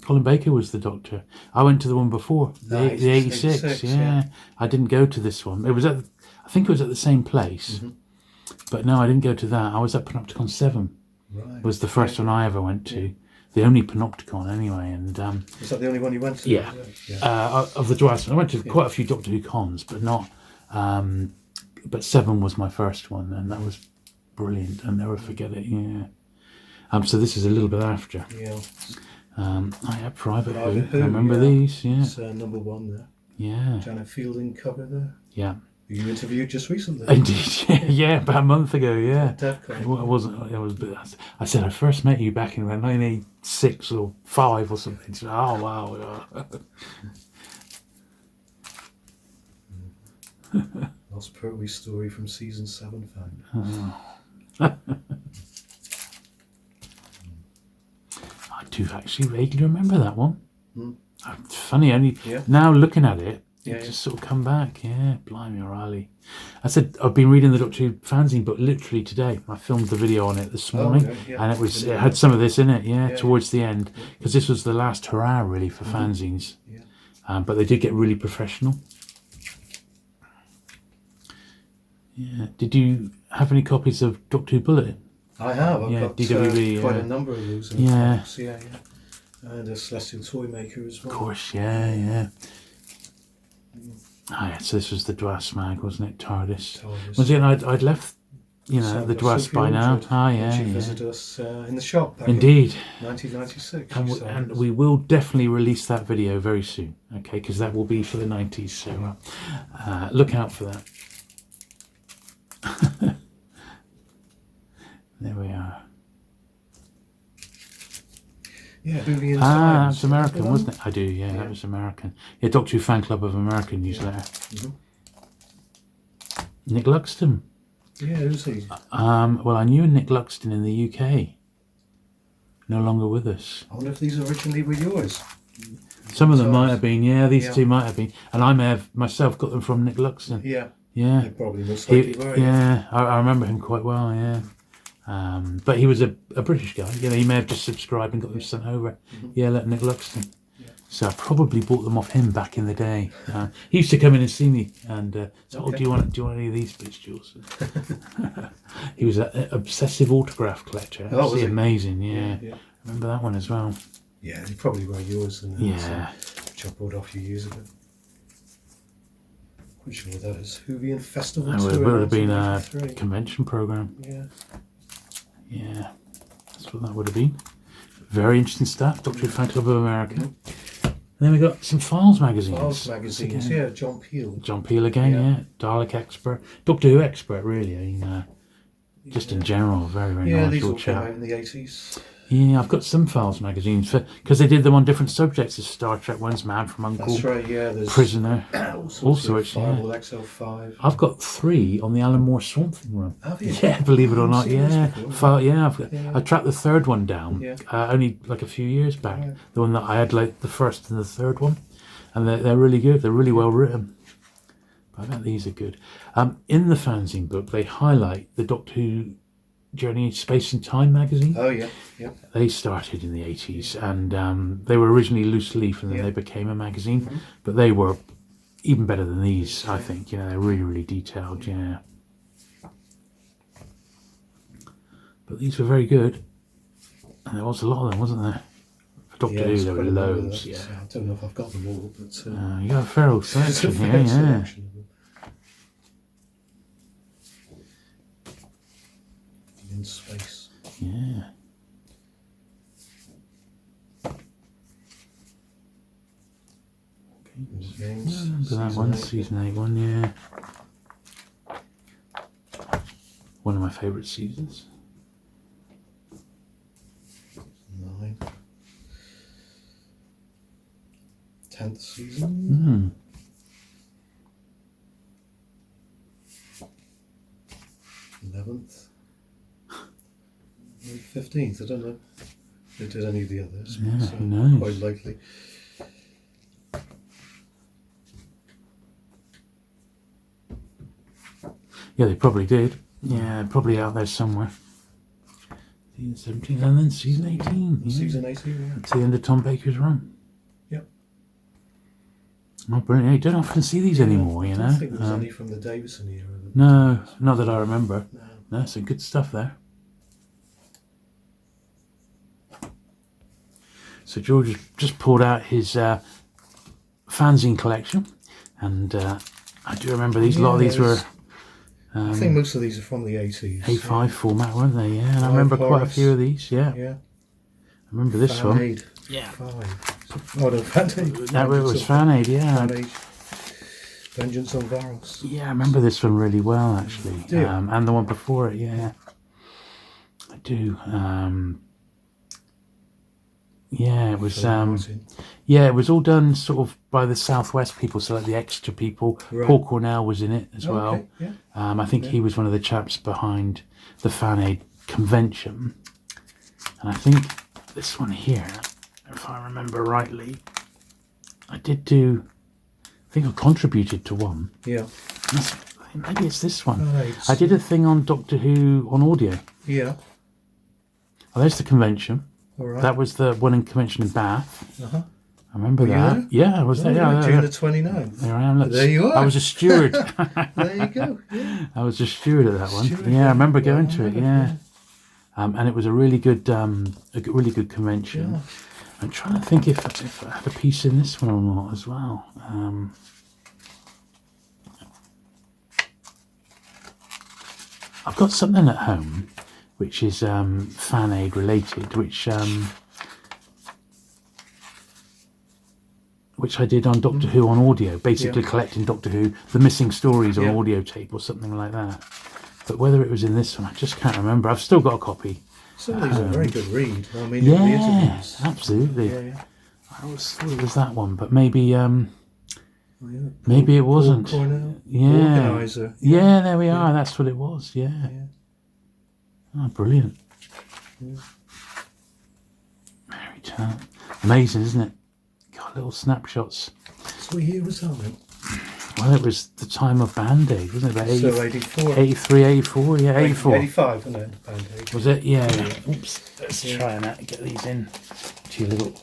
S1: Colin Baker was the Doctor. I went to the one before the 86.
S2: 86,
S1: Yeah. I didn't go to this one. It was at. I think it was at the same place. But no, I didn't go to that. I was at Panopticon 7.
S2: Right.
S1: Was the first one I ever went to. The only Panopticon anyway, and
S2: Is that the only one you went to?
S1: yeah.
S2: Yeah.
S1: Of the Dwarfs. I went to quite a few Doctor Who cons, but not but 7 was my first one, and that was brilliant. I'll never forget it. Yeah. So this is a little bit after.
S2: Yeah.
S1: I have Private
S2: Private
S1: Who.
S2: Who,
S1: I remember
S2: yeah.
S1: these. Yeah.
S2: It's number 1 there.
S1: Yeah.
S2: Janet Fielding cover there.
S1: Yeah.
S2: You interviewed just recently.
S1: Indeed. Yeah, about a month ago. Yeah.
S2: It
S1: wasn't. It was. I said I first met you back in about 1986 or 5 or something. So, oh wow.
S2: Lost Pertwee story from season 7 fan.
S1: I do actually vaguely remember that one. It's funny, only now looking at it, just sort of come back. Yeah, blimey O'Reilly. I said I've been reading the Doctor Who fanzine book literally today. I filmed the video on it this morning, and it had some of this in it. Towards the end, because this was the last hurrah really for fanzines. But they did get really professional. Yeah. Did you have any copies of Doctor Who Bulletin?
S2: I have. I've got
S1: DWB,
S2: quite a number of those.
S1: Yeah.
S2: And a Celestial Toymaker as well.
S1: Of course, yeah. So this was the Dwas mag, wasn't it? TARDIS. Was it? I'd left, the Dwas by now.
S2: She visited us in the shop. Back
S1: Indeed.
S2: In 1996.
S1: And we will definitely release that video very soon. Okay, because that will be for the 90s. So look out for that. There we are.
S2: Yeah, Boolean
S1: that's American, wasn't it? I do, that was American. Yeah, Doctor Who Fan Club of American newsletter. Nick Luxton.
S2: Yeah, who's he?
S1: Well, I knew Nick Luxton in the UK. No longer with us.
S2: I wonder if these originally were yours.
S1: Some of them might have been, these two might have been. And I may have myself got them from Nick Luxton.
S2: Yeah.
S1: Yeah.
S2: They probably most likely were.
S1: Yeah, I remember him quite well, but he was a British guy. He may have just subscribed and got them sent over. Let Nick Luxton. So I probably bought them off him back in the day. He used to come in and see me and say, "Oh, do you want any of these bits, Jules?" He was an obsessive autograph collector. Absolutely amazing. Yeah. I remember that one as well.
S2: Yeah, they probably were yours. Which I bought off you years ago. Quite sure that is Whovian Festival.
S1: It would have been a convention program. Yeah, that's what that would have been. Very interesting stuff. Doctor Who Fan Club of America. And then we got some Files magazines.
S2: Files magazines, John Peel.
S1: John Peel again, Dalek expert. Doctor Who expert, really. I mean, just in general, very, very knowledgeable chap.
S2: These all came out in the 80s.
S1: Yeah, I've got some Files magazines because they did them on different subjects. There's Star Trek ones, Man from Uncle.
S2: That's right, there's
S1: Prisoner.
S2: All sorts, Fireball XL5.
S1: I've got 3 on the Alan Moore Swamp Thing run.
S2: Have you?
S1: Yeah, believe it or not, I tracked the 3rd one down only like a few years back. The one that I had, like the 1st and the 3rd one. And they're really good. They're really well written. I bet these are good. In the fanzine book, they highlight the Doctor Who Journey into Space and Time magazine.
S2: Oh, yeah.
S1: They started in the 80s and they were originally loose leaf and then they became a magazine. But they were even better than these, I think. They're really, really detailed, But these were very good. And there was a lot of them, wasn't there? For Doctor Who, there were loads,
S2: I don't know if I've got them all, but...
S1: you got a fair old selection here,
S2: In space.
S1: Yeah.
S2: Games.
S1: That one, season 8 one, one of my favourite seasons.
S2: 9. 10th season. 11th. 15th, I don't know if they did any of the others.
S1: Who knows?
S2: Quite likely.
S1: Yeah, they probably did. Yeah, probably out there somewhere. Season 17 and then season 18.
S2: Season 18,
S1: That's the end of Tom Baker's run.
S2: Yep.
S1: Oh, brilliant. You don't often see these anymore,
S2: I don't think there was any from the Davison era.
S1: No, not that I remember. No, some good stuff there. So George has just pulled out his fanzine collection, and I do remember these. A lot of these were
S2: I think most of these are from the 80s.
S1: A5 format, weren't they? Yeah, and I remember quite a few of these. Yeah.
S2: Yeah.
S1: I remember this one.
S2: Fan-Aid.
S1: Yeah.
S2: 5. Oh, no, Fan-Aid.
S1: That was Fan-Aid, yeah.
S2: Fan-Aid. Vengeance on Varos.
S1: Yeah, I remember this one really well, actually.
S2: Do you?
S1: And the one before it, yeah. I do. Yeah, it was. Yeah, it was all done sort of by the Southwest people, so like the extra people.
S2: Right.
S1: Paul Cornell was in it as well.
S2: Okay, yeah.
S1: I think he was one of the chaps behind the Fan-Aid convention. And I think this one here, if I remember rightly, I did do. I think I contributed to one.
S2: Yeah.
S1: Maybe it's this one.
S2: Right.
S1: I did a thing on Doctor Who on audio.
S2: Yeah.
S1: Oh, there's the convention.
S2: All right.
S1: That was the one in convention in Bath.
S2: Uh-huh.
S1: I remember that.
S2: There?
S1: Yeah, I was there. Yeah,
S2: June the 29th.
S1: There I am. Look,
S2: There you are.
S1: I was a steward.
S2: There you go. Yeah.
S1: I was a steward at that one.
S2: Steward,
S1: Yeah, I remember going to it.
S2: yeah.
S1: Yeah, and it was a really good convention.
S2: Yeah.
S1: I'm trying to think if I had a piece in this one or not as well. I've got something at home which is Fan-Aid related, which I did on Doctor Who on audio, basically collecting Doctor Who, the missing stories on audio tape or something like that. But whether it was in this one, I just can't remember. I've still got a copy.
S2: Some of these are a very good read. I mean,
S1: Yeah,
S2: the interviews.
S1: absolutely.
S2: Yeah.
S1: I always thought it was that one, but maybe
S2: Oh, yeah.
S1: maybe it wasn't.
S2: Paul Cornell,
S1: Yeah.
S2: Organizer.
S1: Yeah, there we are. That's what it was. Yeah. Oh, brilliant.
S2: Yeah.
S1: Very tough. Amazing, isn't it? Got little snapshots.
S2: So what year was that then?
S1: Well, it was the time of Band-Aid, wasn't it? About
S2: So 84.
S1: 83, 84, yeah, 84.
S2: 85, wasn't it? Band-Aid.
S1: Was it? Yeah. Oops. Let's try and get these in to your little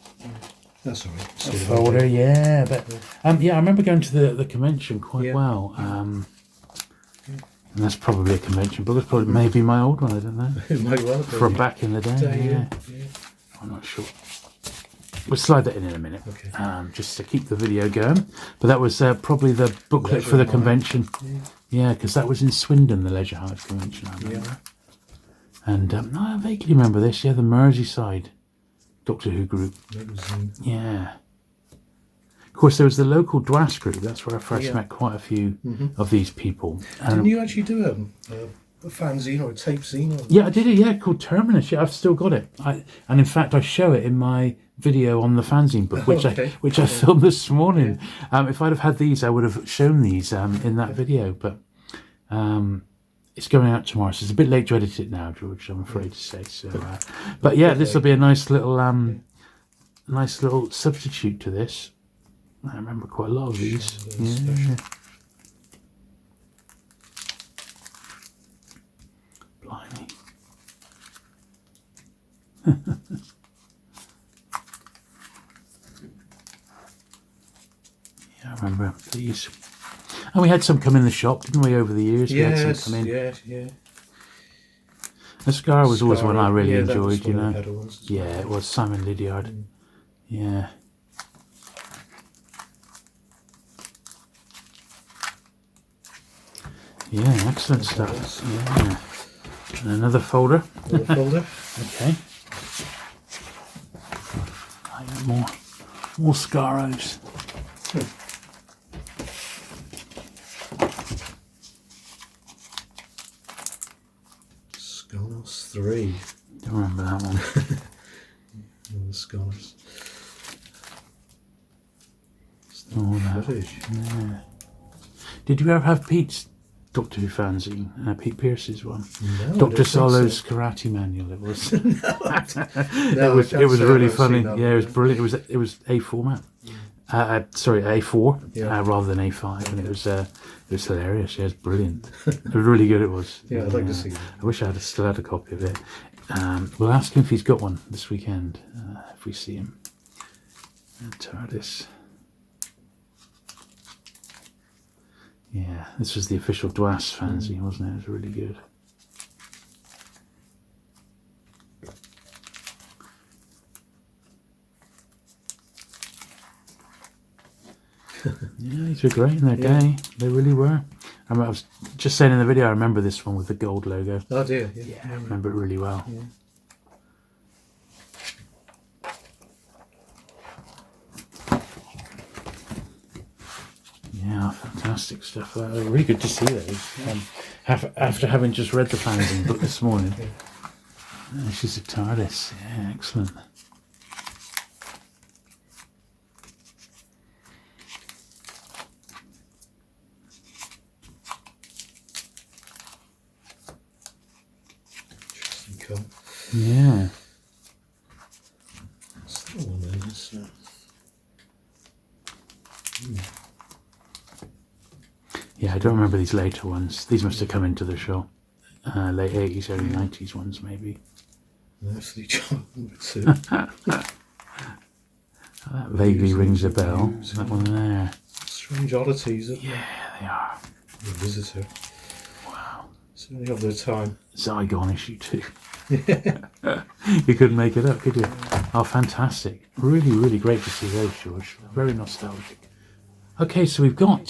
S2: That's all right.
S1: folder. Yeah, but yeah, I remember going to the convention quite well. And that's probably a convention book. It's probably maybe my old one. I don't know.
S2: It might well be.
S1: From back in the day. Yeah. I'm not sure. We'll slide that in a minute,
S2: Okay.
S1: just to keep the video going. But that was probably the booklet for the convention. Yeah, because that was in Swindon, the Leisure Hive convention, I remember. And I vaguely remember this. Yeah, the Merseyside Doctor Who group. Yeah. Of course, there was the local Dwas group. That's where I first met quite a few of these people.
S2: Didn't you actually do a fanzine or a tape zine? Or...
S1: Yeah, I did it. Yeah, called Terminus. Yeah, I've still got it. And in fact, I show it in my video on the fanzine book, which I filmed this morning. If I'd have had these, I would have shown these in that video. But it's going out tomorrow, so it's a bit late to edit it now, George. I'm afraid to say. So, but yeah, this will be a nice little substitute to this. I remember quite a lot of these. Yeah. Blimey. Yeah, I remember these. And we had some come in the shop, didn't we, over the years? We had some come in.
S2: Yeah.
S1: The Scar was always one I really
S2: that was
S1: enjoyed, you
S2: one of
S1: know.
S2: the better ones as
S1: Yeah,
S2: well.
S1: it was Simon Lydiard. Yeah. Yeah, excellent stuff. Yeah. And another folder.
S2: Another folder.
S1: Okay. I got more Scaros.
S2: Scarnos 3.
S1: Don't remember that one.
S2: Another Scarnos.
S1: Oh, that.
S2: Footage.
S1: Yeah. Did you ever have Pete's Doctor Who fanzine? Pete Pierce's one.
S2: No,
S1: Dr. Solo's Karate Manual. It was.
S2: No,
S1: it was really funny.
S2: That,
S1: yeah, it was brilliant. It was A format. Sorry, A4 rather than A5, and it was hilarious. Yeah, it was brilliant. It was really good. It was.
S2: Yeah, I'd like to see that.
S1: I wish I still had a copy of it. We'll ask him if he's got one this weekend. If we see him. TARDIS. Yeah, this was the official Dwas fanzine, wasn't it? It was really good. Yeah, these were great in their day. They really were. I was just saying in the video, I remember this one with the gold logo.
S2: Oh dear.
S1: Yeah, I remember it really well.
S2: Yeah.
S1: Yeah, fantastic stuff. Really good to see those. After having just read the fanzine book this morning. Yeah, she's a TARDIS. Yeah, excellent.
S2: Interesting cover.
S1: Yeah.
S2: What's that one then?
S1: Yeah, I don't remember these later ones. These must have come into the show. Late 80s, early 90s ones, maybe.
S2: Nicely John.
S1: That vaguely rings a bell. That one there.
S2: Strange oddities.
S1: Yeah, they are.
S2: The Visitor.
S1: Wow.
S2: Certainly of their time.
S1: Zygon issue 2. You couldn't make it up, could you? Oh, fantastic. Really, really great to see those, George. Very nostalgic. Okay, so we've got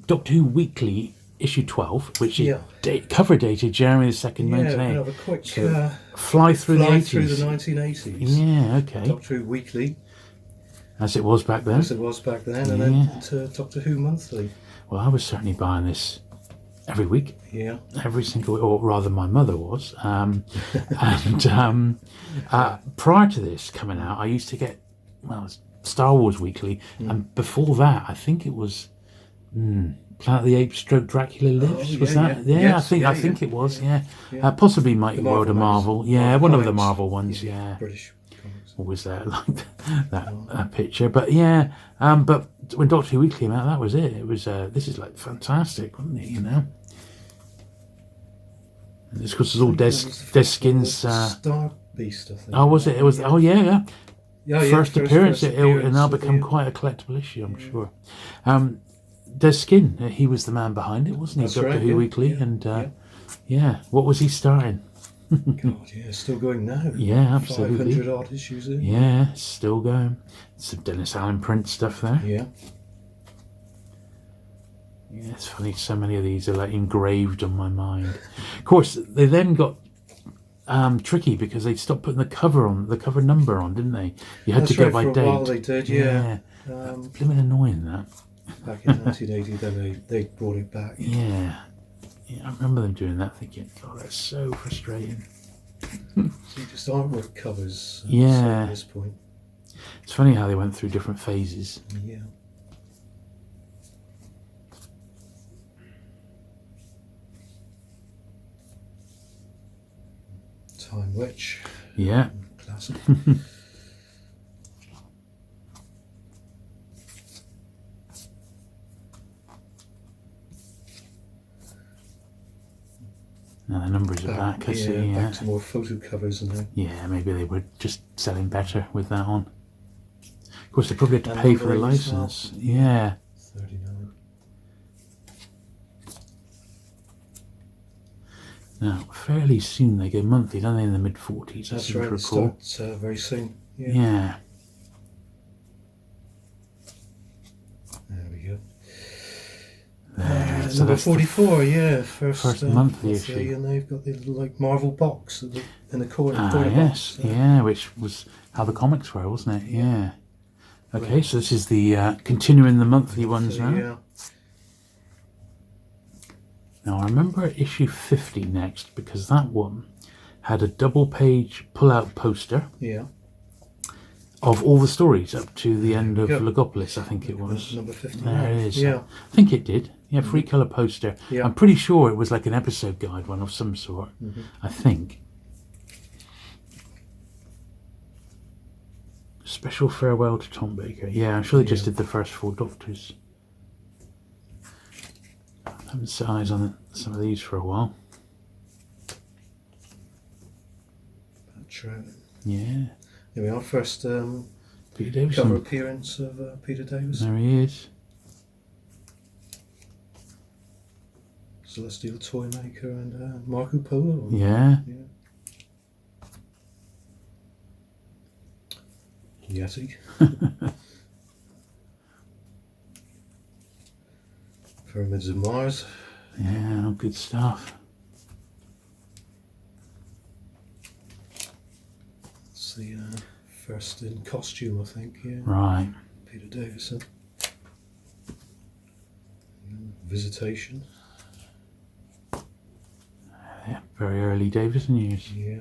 S1: Doctor Who Weekly issue 12, which is cover dated January the 2nd, 1980.
S2: Have a quick
S1: fly through the 80s.
S2: through the 1980s.
S1: Yeah, okay.
S2: Doctor Who Weekly.
S1: As it was back then.
S2: As it was back then, and then to Doctor Who Monthly.
S1: Well, I was certainly buying this every week.
S2: Yeah.
S1: Every single week, or rather my mother was. Prior to this coming out, I used to get, Star Wars Weekly, and before that, I think it was Planet of the Apes / Dracula Lives. Was that? Yeah, yes, I think it was. Yeah. Possibly Mighty World of Marvel. Yeah, one of the Marvel ones. Yeah.
S2: British comics.
S1: Always there like that picture. But yeah, but when Doctor Who Weekly came out, that was it. It was this is like fantastic, wasn't it? You know. And this was all Des Skins.
S2: Star Beast, I think.
S1: Oh, was it? It was. Oh yeah. First appearance. It'll now become quite a collectible issue, I'm sure. Des Skin, he was the man behind it, wasn't he?
S2: That's
S1: Doctor
S2: right,
S1: Who Weekly, and what was he starring?
S2: God, yeah, still going now.
S1: Yeah, absolutely.
S2: 500 odd issues in.
S1: Yeah, still going. Some Dennis Allen print stuff there.
S2: Yeah.
S1: Yeah, it's funny. So many of these are like engraved on my mind. Of course, they then got tricky because they stopped putting the cover number on, didn't they? You had to go by
S2: for a
S1: date.
S2: while they did, yeah.
S1: Blimmin' annoying that.
S2: Back in 1980, then they brought it back.
S1: Yeah, I remember them doing that, thinking, "God, that's so frustrating."
S2: So just artwork covers.
S1: At
S2: this point.
S1: It's funny how they went through different phases.
S2: Yeah. Time Witch.
S1: Yeah.
S2: Classic.
S1: Now the numbers are back, I see.
S2: Back to more photo covers and that.
S1: Yeah, maybe they were just selling better with that on. Of course, they probably had to pay for the license.
S2: Well.
S1: Yeah.
S2: 39.
S1: Now, fairly soon they go monthly, don't they, in the mid-40s?
S2: That's right, it starts very soon.
S1: Yeah.
S2: There we go.
S1: So
S2: number
S1: that's
S2: 44, first
S1: monthly issue.
S2: And they've got the little Marvel box in the corner.
S1: Yes,
S2: box,
S1: which was how the comics were, wasn't it? Yeah. Okay, so this is the continuing the monthly ones now.
S2: Yeah.
S1: Now I remember issue 50 next because that one had a double-page pull-out poster.
S2: Yeah.
S1: Of all the stories up to the end of Legopolis, I think it was.
S2: Number 50.
S1: There it is.
S2: Yeah.
S1: I think it did. Yeah, free colour poster.
S2: Yeah.
S1: I'm pretty sure it was like an episode guide one of some sort. I think. Special farewell to Tom Baker. Yeah, I'm sure they just did the first 4 Doctors. I haven't set eyes on some of these for a while.
S2: That's right.
S1: Yeah.
S2: Here we are, first
S1: Peter Davison.
S2: cover appearance of Peter Davison.
S1: There he is.
S2: Celestial Toymaker and Marco Polo.
S1: Yeah. Yeti.
S2: Pyramids of Mars.
S1: Yeah, good stuff.
S2: It's the first in costume, I think. Yeah.
S1: Right.
S2: Peter Davison. Visitation.
S1: Yeah, very early Davison years.
S2: Yeah.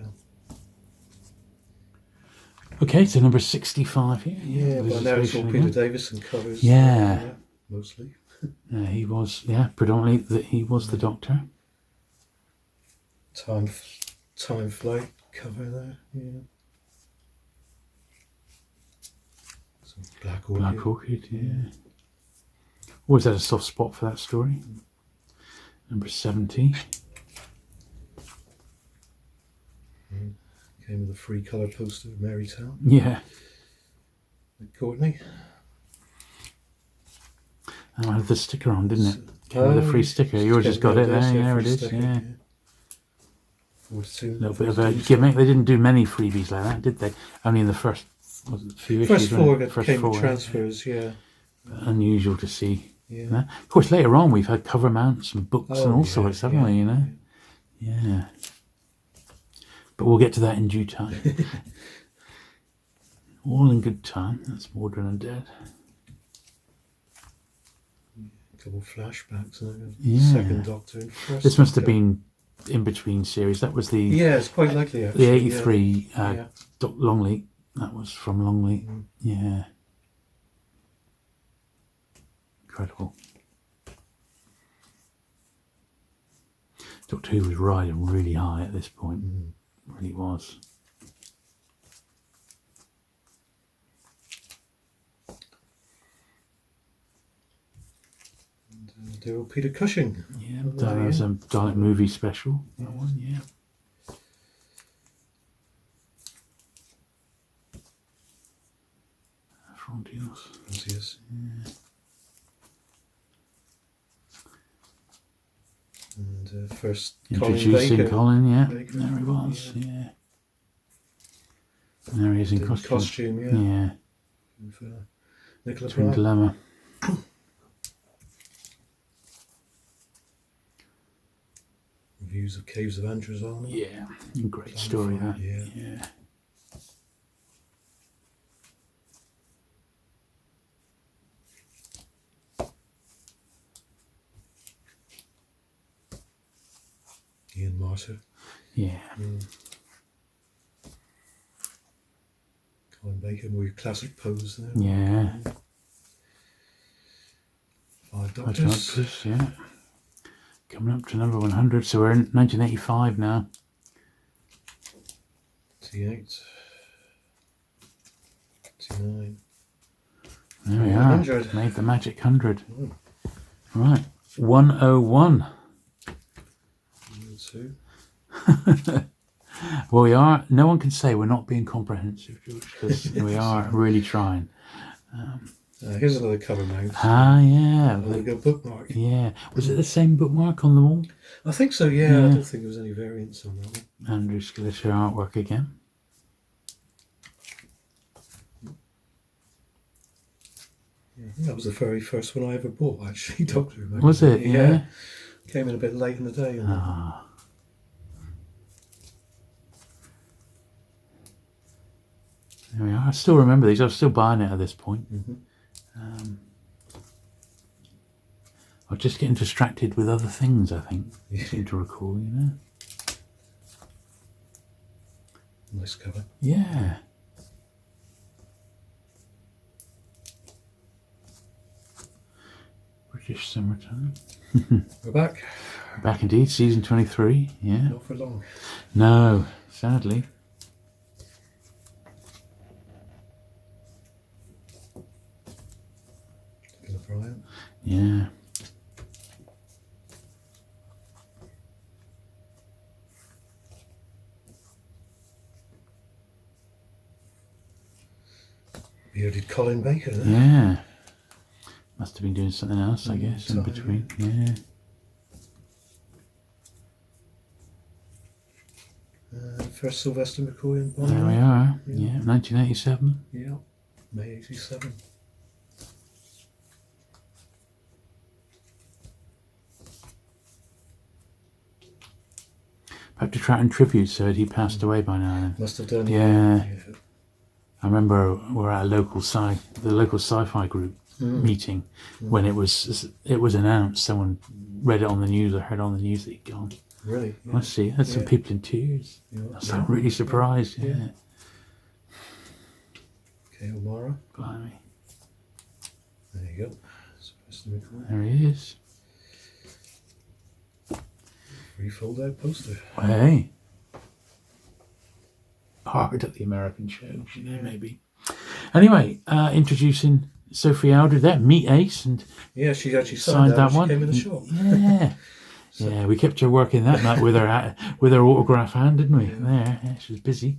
S1: Okay, so number 65 here.
S2: Yeah, by now it's all Peter Davison covers.
S1: Yeah.
S2: Mostly.
S1: He was, predominantly he was the Doctor.
S2: Time Flight cover there. Yeah. Some Black Orchid.
S1: Black Orchid, yeah. Always had a soft spot for that story. Number 70.
S2: Came with a free colour poster of Marytown.
S1: Yeah.
S2: With Courtney.
S1: And I had the sticker on, didn't it? Came with a free sticker. Yours just got it there. Yeah, there it is.
S2: Sticker,
S1: Yeah.
S2: A
S1: little bit of a gimmick. They didn't do many freebies like that, did they? Only in the first few issues.
S2: First four with transfers, yeah.
S1: Unusual to see.
S2: Yeah.
S1: That. Of course, later on we've had cover mounts and books and all sorts, haven't we? You know. Yeah. But we'll get to that in due time. All in good time. That's Mordred and Dead.
S2: A couple of flashbacks.
S1: Second
S2: Doctor.
S1: This must have been in between series. That was the...
S2: Yeah, it's quite likely, actually.
S1: The 83 Longley. That was from Longley. Yeah. Incredible. Doctor Who was riding really high at this point. Really was.
S2: And dear old Peter Cushing.
S1: Yeah, that was a Dalek movie special. That one, yeah. Frontiers.
S2: Yeah. And first
S1: introducing Colin,
S2: Baker.
S1: There he was, yeah. And there he is in costume. Yeah.
S2: With Nicola
S1: Twin
S2: Bryant.
S1: Dilemma.
S2: Reviews of Caves of Androzani.
S1: Yeah, great story that.
S2: Yeah. Ian Marter.
S1: Yeah.
S2: Colin Baker, more your classic pose there.
S1: Yeah.
S2: Five Doctors.
S1: Yeah. Coming up to number 100, so we're in 1985 now.
S2: 88. 89.
S1: There we are.
S2: 100.
S1: Made the magic 100. Right. 101.
S2: 2.
S1: Well, we are. No one can say we're not being comprehensive, George, because we are really trying.
S2: Here's another cover mount.
S1: Yeah.
S2: Like a bookmark.
S1: Yeah. Was it the same bookmark on them all?
S2: I think so, yeah. I don't think there was any variants on that one.
S1: Andrew Skillisher artwork again.
S2: Yeah, I think that was the very first one I ever bought, actually, Doctor Who.
S1: Was it? Yeah.
S2: Came in a bit late in the day.
S1: There we are. I still remember these. I was still buying it at this point. I was just getting distracted with other things, I think. I seem to recall, you know.
S2: Nice cover.
S1: Yeah. British Summertime.
S2: We're back.
S1: Back indeed, season 23. Yeah.
S2: Not for long.
S1: No, sadly.
S2: Nicola Bryant.
S1: Yeah.
S2: Bearded Colin Baker there.
S1: Yeah. Must have been doing something else, I guess, in between. Yeah.
S2: First Sylvester McCoy and Bond.
S1: There we are. Yeah, 1987.
S2: Yeah, May 87.
S1: Perhaps Troughton tribute, so he passed away by now. Then.
S2: Must have done.
S1: Yeah. I remember we were at a local the local sci-fi group meeting when it was announced. Someone read it on the news or heard on the news that he'd gone.
S2: Really?
S1: I see. Had some people in tears. I'm really surprised. Yeah.
S2: Okay, O'Mara.
S1: Blimey.
S2: There you go.
S1: There he is.
S2: Free fold-out poster.
S1: Well, hey. Hard at the American shows, maybe. Anyway, introducing Sophie Aldred there, Meet Ace, and
S2: she actually signed that one. She came in the shop.
S1: Yeah. Yeah, we kept her working that night with her autograph hand, didn't we? There, she was busy.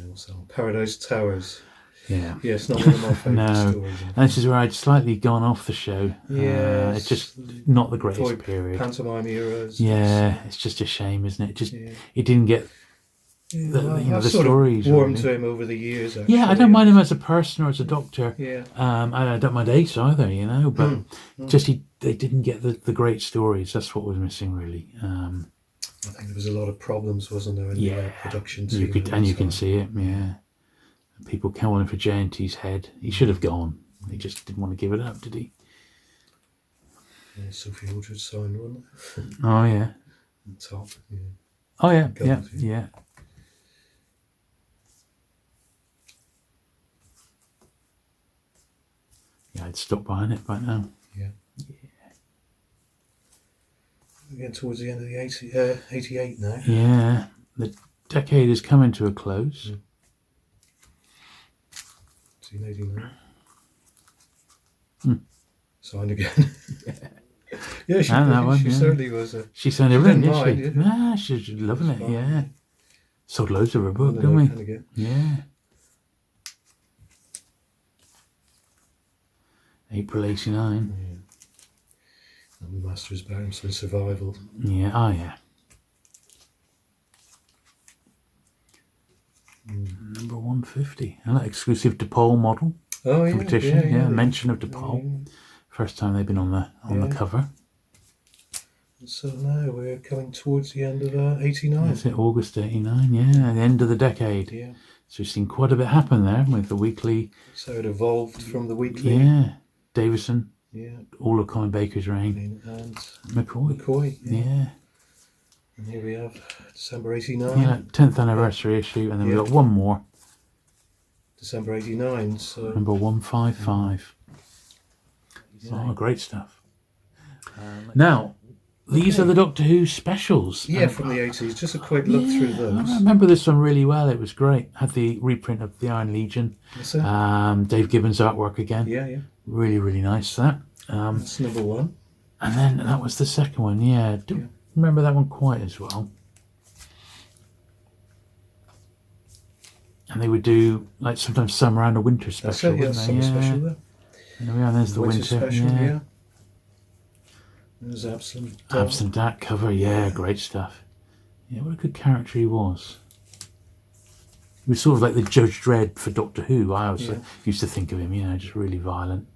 S2: What's that one? Paradise Towers.
S1: Yeah.
S2: Yeah, it's not one of my favourite stories.
S1: And this is where I'd slightly gone off the show. Yeah. It's just not the greatest period.
S2: Pantomime eras.
S1: Yeah, it's just a shame, isn't it? It didn't get the
S2: sort
S1: stories.
S2: Of warmed to him over the years, actually.
S1: Yeah, I don't mind him as a person or as a doctor.
S2: Yeah.
S1: I don't mind Ace either, but just they didn't get the great stories. That's what was missing, really.
S2: I think there was a lot of problems, wasn't there, in the production team?
S1: You can see it, yeah. People calling for J&T's head. He should have gone. He just didn't want to give it up, did he?
S2: Yeah, Sophie Aldred signed one.
S1: Oh, yeah.
S2: On top. Yeah.
S1: Oh, yeah,
S2: Gold,
S1: yeah. Yeah, I'd stop buying it by now.
S2: Yeah. We're getting towards the end of the 88 now.
S1: Yeah. The decade is coming to a close.
S2: 1989. Signed again. She certainly was.
S1: She signed everything,
S2: didn't mind,
S1: she? She's loving it, yeah. Sold loads of her book, didn't we? Yeah. April 89.
S2: Yeah. And Masters Bounceman Survival.
S1: Yeah, yeah. Number 150. And that exclusive DePaul model.
S2: Oh, yeah.
S1: Competition, mention of DePaul. First time they've been on the cover.
S2: So now we're coming towards the end of 89.
S1: That's it, August 89, the end of the decade.
S2: Yeah. So
S1: we've seen quite a bit happen there with the weekly.
S2: So it evolved from the weekly.
S1: Yeah. Davison.
S2: Yeah.
S1: All of Colin Baker's reign.
S2: And
S1: McCoy. Yeah.
S2: And here we have December 89.
S1: Yeah, 10th anniversary issue, and then we've got one more.
S2: December 89, so...
S1: Number 155. Oh, great stuff. Now, these are the Doctor Who specials.
S2: Yeah, from the 80s. Just a quick look through those.
S1: I remember this one really well. It was great. Had the reprint of the Iron Legion. Dave Gibbons' artwork again.
S2: Yeah.
S1: Really, really nice, that.
S2: That's number one.
S1: And then that was the second one, Don't remember that one quite as well. And they would do, like, sometimes summer and a winter special,
S2: summer special there.
S1: There we are, there's the winter
S2: special, There's
S1: Absent Dat cover, great stuff. Yeah, what a good character he was. He was sort of like the Judge Dredd for Doctor Who. I always used to think of him, just really violent.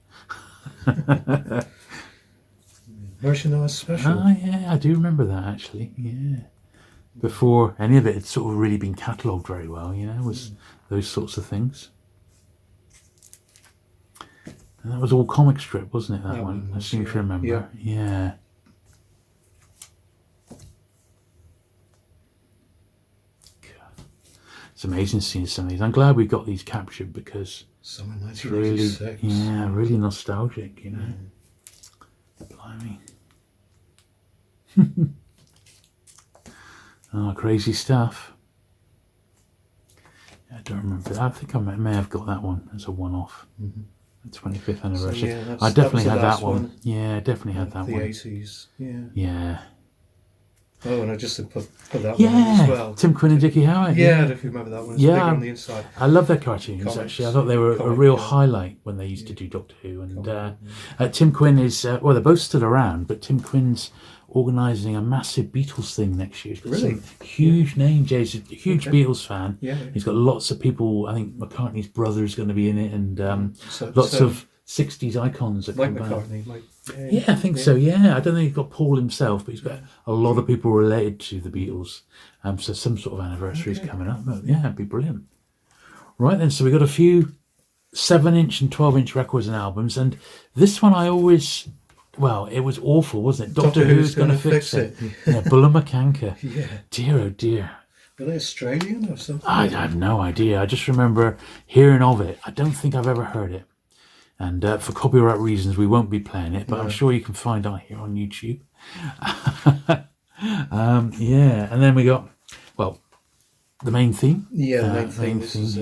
S2: Merchandise special.
S1: Oh, yeah, I do remember that, actually, Before any of it had sort of really been catalogued very well, was those sorts of things. And that was all comic strip, wasn't it, that one? I seem to remember. Yeah. It's amazing seeing some of these. I'm glad we got these captured because
S2: Summer
S1: it's really,
S2: 1986.
S1: really nostalgic, Blimey. Oh, crazy stuff. I don't remember that. I think I may have got that one as a one-off. The 25th anniversary.
S2: So,
S1: I definitely had that
S2: one.
S1: one. Yeah, definitely had that one.
S2: The 80s.
S1: Yeah.
S2: Oh, and I just put that one on as well.
S1: Tim Quinn and Dickie Howard.
S2: Yeah, I don't know if you remember that one. It's big on the inside.
S1: I love their cartoons, actually. I thought they were a real highlight when they used to do Doctor Who. And Tim Quinn is, well, they're both still around, but Tim Quinn's organising a massive Beatles thing next year.
S2: Really?
S1: Huge name, Jay's a huge Beatles fan.
S2: Yeah.
S1: He's got lots of people. I think McCartney's brother's going to be in it, and lots of '60s icons that
S2: Mike
S1: come back.
S2: McCartney.
S1: Yeah, I think so. Yeah, I don't think he's got Paul himself, but he's got a lot of people related to the Beatles. So some sort of anniversary is coming up. But yeah, it'd be brilliant. Right then, so we got a few 7-inch and 12-inch records and albums, and this one I always, well, it was awful, wasn't it? Doctor Who's going to fix it. Yeah, Bullamakanka.
S2: Yeah.
S1: Dear, oh dear.
S2: Were they Australian or something?
S1: I have no idea. I just remember hearing of it. I don't think I've ever heard it. And for copyright reasons, we won't be playing it, but I'm sure you can find out here on YouTube. Yeah, and then we got, well, the main theme.
S2: Yeah, the main theme. This is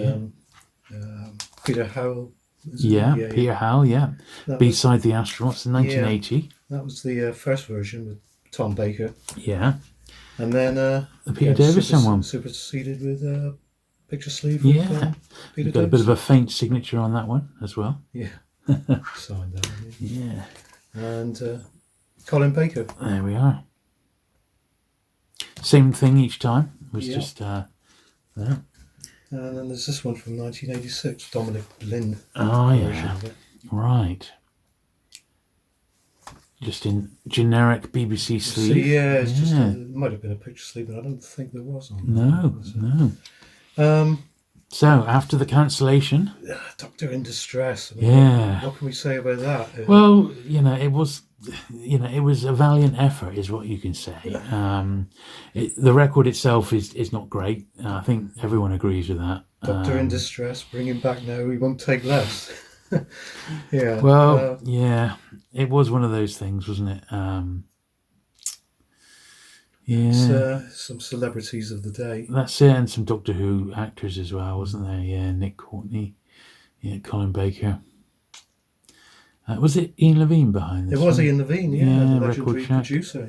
S2: Peter Howell.
S1: Peter Howell, yeah. B-side The Astronauts in 1980.
S2: Yeah, that was the first version with Tom Baker.
S1: Yeah.
S2: And then
S1: the Peter Davison one.
S2: Superseded with Picture Sleeve.
S1: Yeah.
S2: Peter
S1: Got a bit of a faint signature on that one as well.
S2: Yeah. Signed that one.
S1: Yeah.
S2: And Colin Baker.
S1: There we are. Same thing each time. It was just yeah.
S2: And then there's this one from 1986, Dominic Lynn.
S1: Oh, yeah. Right. Just in generic BBC sleeve.
S2: So, yeah, it's just it might have been a picture sleeve, but I don't think there was on.
S1: No. So after the cancellation,
S2: Doctor in Distress. I
S1: mean,
S2: what can we say about that?
S1: Well, it was a valiant effort, is what you can say. The record itself is not great. I think everyone agrees with that.
S2: Doctor in Distress, bring him back now. We won't take less. Yeah.
S1: Well, yeah, it was one of those things, wasn't it?
S2: Some celebrities of the day.
S1: That's it, and some Doctor Who actors as well, wasn't there? Yeah, Nick Courtney, Colin Baker. Was it Ian Levine behind this?
S2: It was Ian Levine, the legendary producer.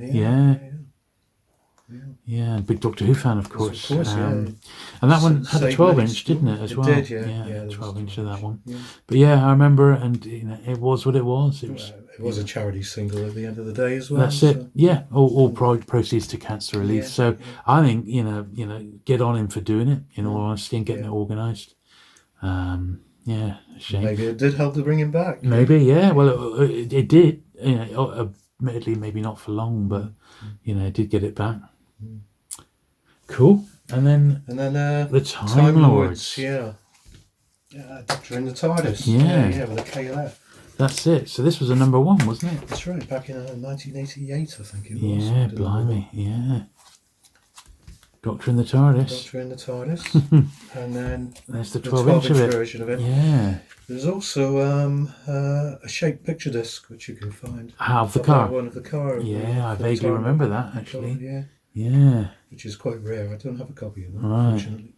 S1: Yeah, big Doctor Who fan, of course.
S2: And
S1: that one had a 12-inch, didn't it, as well?
S2: It did,
S1: yeah 12-inch of that one. Yeah. But yeah, I remember, and it was what it was.
S2: It was a charity single at the end of the day as well.
S1: That's it. Yeah, all proceeds to cancer relief. So I think get on him for doing it. In all honesty, and getting it organised. Yeah, a shame.
S2: Maybe it did help to bring him back.
S1: Maybe, yeah. Well, it did. Admittedly, maybe not for long, but it did get it back. Cool. And then the Time Lords.
S2: Doctor in the TARDIS.
S1: Yeah,
S2: with a KLF.
S1: That's it. So this was a number one, wasn't it?
S2: That's right. Back in 1988, I think it was.
S1: Yeah, blimey. Yeah. Doctor in the TARDIS.
S2: Doctor in the TARDIS. And then
S1: there's the 12-inch
S2: version of it.
S1: Yeah.
S2: There's also a shaped picture disc which you can find.
S1: Of the car.
S2: One of the car.
S1: Yeah, I vaguely remember that actually.
S2: Yeah. Which is quite rare. I don't have a copy of that, unfortunately.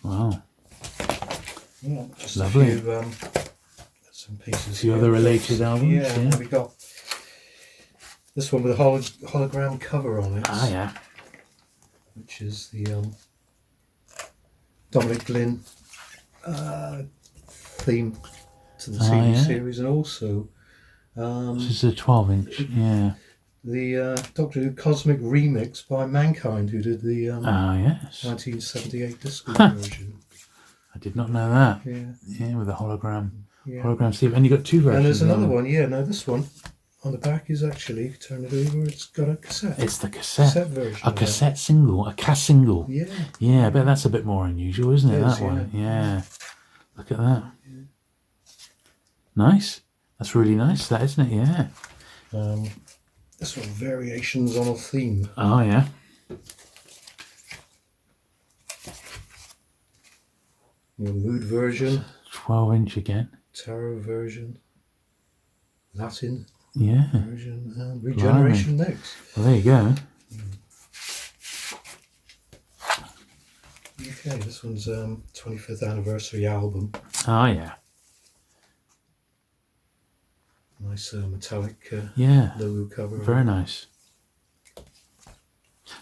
S1: Wow.
S2: Yeah, just
S1: lovely.
S2: A few some pieces.
S1: A few other related albums.
S2: Yeah. We got this one with a hologram cover on it.
S1: Ah, yeah.
S2: Which is the Dominic Glynn theme to the TV series, and also
S1: this is a 12-inch. Yeah.
S2: The Doctor Who Cosmic Remix by Mankind, who did the 1978 disco version.
S1: I did not know that. Yeah, with a hologram sleeve, and you got two versions.
S2: And there's another one. This one on the back is actually, turn it over, it's got a cassette.
S1: It's the cassette
S2: version.
S1: A cassette single, a Cass single.
S2: Yeah.
S1: Yeah, I bet that's a bit more unusual, isn't it? That one. Yeah. Look at that. Yeah. Nice. That's really nice, that, isn't it? Yeah.
S2: This one, variations on a theme.
S1: Oh, yeah.
S2: The mood version.
S1: 12-inch again.
S2: Tarot version. Latin version. And regeneration mix.
S1: Well, there you go.
S2: Okay, this one's 25th anniversary album.
S1: Oh, yeah.
S2: Nice metallic logo cover.
S1: Very nice.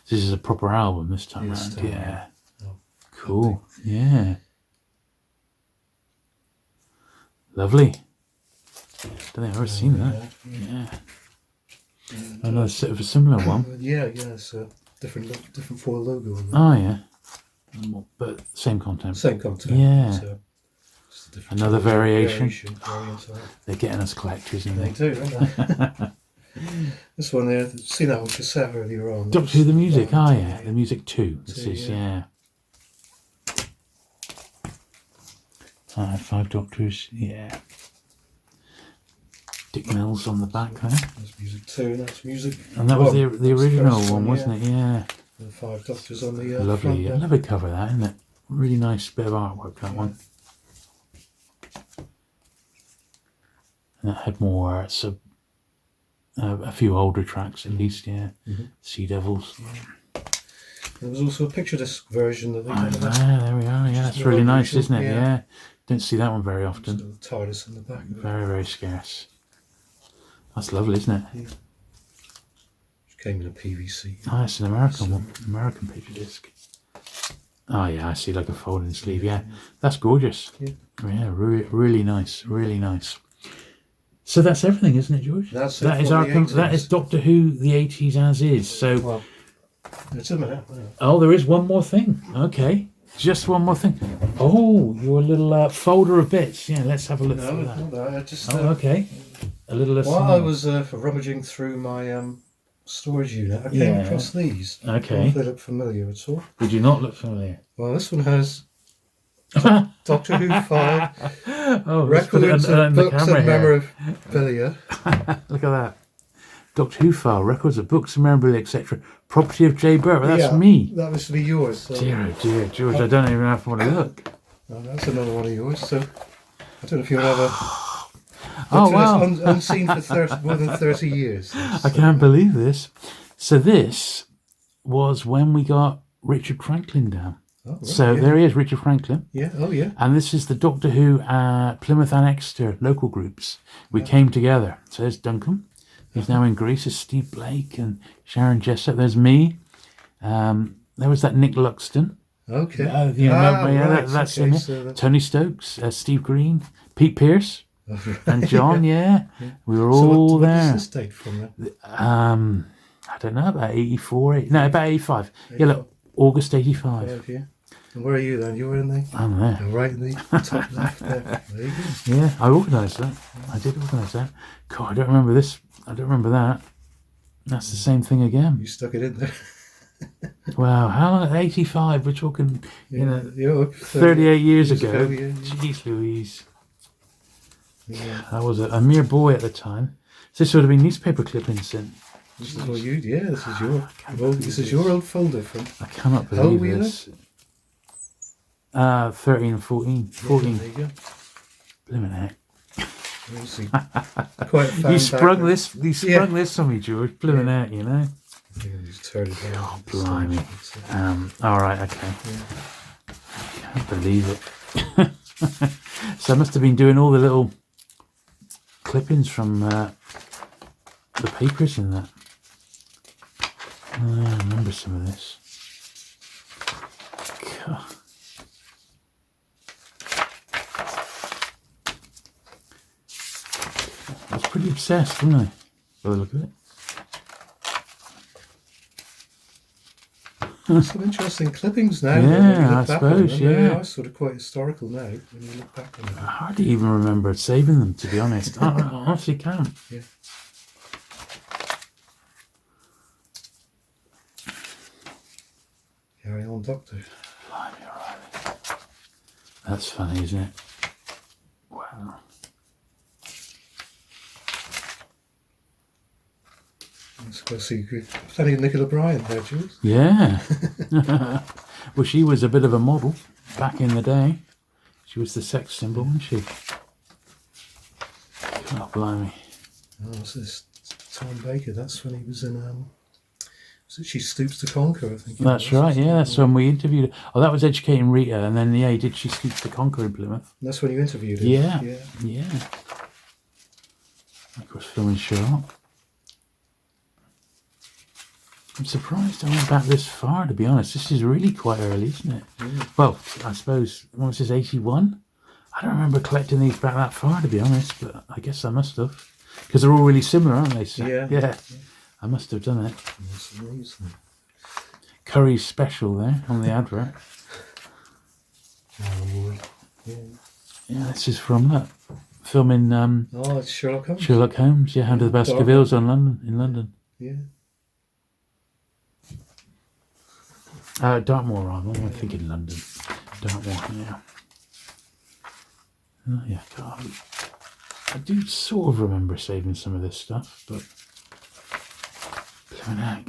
S1: This is a proper album this time round. Yeah.
S2: Oh,
S1: cool. Yeah. Lovely. Don't think I've ever seen that. Yeah. Another sort of a similar one.
S2: Yeah, it's a different foil logo on that.
S1: Oh, yeah. But same content.
S2: Same content.
S1: Yeah.
S2: So,
S1: Another variation.
S2: variant of that.
S1: They're getting us collectors, aren't
S2: They
S1: they?
S2: do, don't they? This one there, seen that on cassette earlier on.
S1: Doctor Who the music,
S2: Oh,
S1: yeah. The music 2. This is, yeah. 5 Doctors, yeah. Dick Mills on the back there.
S2: That's music 2, and that's music.
S1: And that was the original
S2: first
S1: one, wasn't it? Yeah.
S2: The 5 Doctors on the
S1: Lovely,
S2: front.
S1: lovely cover, that, isn't it? Really nice bit of artwork, that one. And that had more, a few older tracks at least, yeah. Sea Devils.
S2: Yeah. There was also a picture disc version that they did.
S1: There we are, yeah. That's really nice, isn't it?
S2: Yeah.
S1: Yeah. Don't see that one very often.
S2: Still TARDIS in the back.
S1: Very, very scarce. That's lovely, isn't it?
S2: Yeah. Which came in a PVC.
S1: Oh, it's an American one. American picture disc. Oh, yeah, I see like a folding sleeve. Yeah, that's gorgeous. Yeah, really nice. Really nice. So that's everything, isn't it, George?
S2: That's
S1: that
S2: it
S1: is
S2: from the 80s.
S1: That is Doctor Who the 80s as is. So,
S2: Well, it's a minute.
S1: oh, there is one more thing. Okay, just one more thing. Oh, your little folder of bits. Yeah, let's have a look through that.
S2: No, I just.
S1: Okay, a little.
S2: While I was rummaging through my storage unit, I came across these. I don't know if they look familiar at all.
S1: Did you not look familiar?
S2: Well, this one has Doctor Who 5 records
S1: and
S2: of books and memorabilia.
S1: Look at that. Doctor Who file, records of books and memorabilia, etc. Property of J. Burt. Well, that's me.
S2: That must be yours. So.
S1: Dear, oh dear, George, I don't even have to want to look.
S2: Oh, that's another one of yours. So I don't know if you'll ever.
S1: Oh, wow.
S2: Unseen for more than 30 years.
S1: I can't believe this. So this was when we got Richard Franklin down.
S2: Oh, right,
S1: so there he is, Richard Franklin.
S2: Yeah, oh yeah.
S1: And this is the Doctor Who Plymouth and Exeter local groups. We came together. So there's Duncan. He's now in Greece. There's Steve Blake and Sharon Jessup. There's me. There was that Nick Luxton.
S2: Okay.
S1: That's in it. Tony Stokes, Steve Green, Pete Pierce, and John. Yeah, we were all there.
S2: What is this date from then?
S1: I don't know, about 84. About 85. Yeah, look, August 85.
S2: Yeah. And where are you then? You were in the.
S1: I'm there.
S2: Right in the top left there. There you go.
S1: Yeah, I organised that. I did organise that. God, I don't remember this. I don't remember that. That's the same thing again.
S2: You stuck it in there.
S1: Wow, how long? 85. We're talking, 38 years ago.
S2: Yeah.
S1: Jeez Louise.
S2: Yeah.
S1: I was a mere boy at the time. So this would have been newspaper clippings then.
S2: This is what you. Yeah, this is your old folder from.
S1: I cannot
S2: How old
S1: believe
S2: were you
S1: this. 13 and 14. 14.
S2: There you go.
S1: Blimmin' heck.
S2: Quite a fan
S1: You sprung
S2: background.
S1: this on me, George. Blimmin' heck, you know.
S2: Just turn it down.
S1: Oh, blimey. All right, okay. I can't believe it. So I must have been doing all the little clippings from the papers and that. I remember some of this. God. I was pretty obsessed, wasn't I? By the look of it.
S2: Some interesting clippings now.
S1: Yeah, I suppose, yeah.
S2: They are sort of quite historical now when you look back on them.
S1: I hardly even remember saving them, to be honest. I honestly can't.
S2: Yeah. Carry on, Doctor.
S1: Blimey, O'Reilly. That's funny, isn't it? Wow.
S2: Let's go see plenty of Nicola Bryant there, Jules.
S1: Yeah. Well, she was a bit of a model back in the day. She was the sex symbol, wasn't she? Oh, blimey.
S2: Oh, what's this? Tom Baker. That's when he was in. Was it She Stoops to Conquer? I think.
S1: That's right. Yeah, that's when we interviewed her. Oh, that was Educating Rita, and then he did She Stoops to Conquer in Plymouth.
S2: And that's when you interviewed her.
S1: Yeah. Of course, filming Sherlock. I'm surprised I went back this far, to be honest. This is really quite early, isn't it? Well, I suppose, what was this, 81? I don't remember collecting these back that far, to be honest, but I guess I must have. Because they're all really similar, aren't they? So, yeah. I must have done it.
S2: That's amazing.
S1: Curry's special there on the advert.
S2: Oh, yeah.
S1: Yeah, this is from that film in
S2: Oh, it's Sherlock Holmes.
S1: Sherlock Holmes. Yeah, Hound of the Baskervilles in London.
S2: Yeah.
S1: Dartmoor, I think in London. Dartmoor, yeah. Oh, yeah, God. I do sort of remember saving some of this stuff, but blimey heck.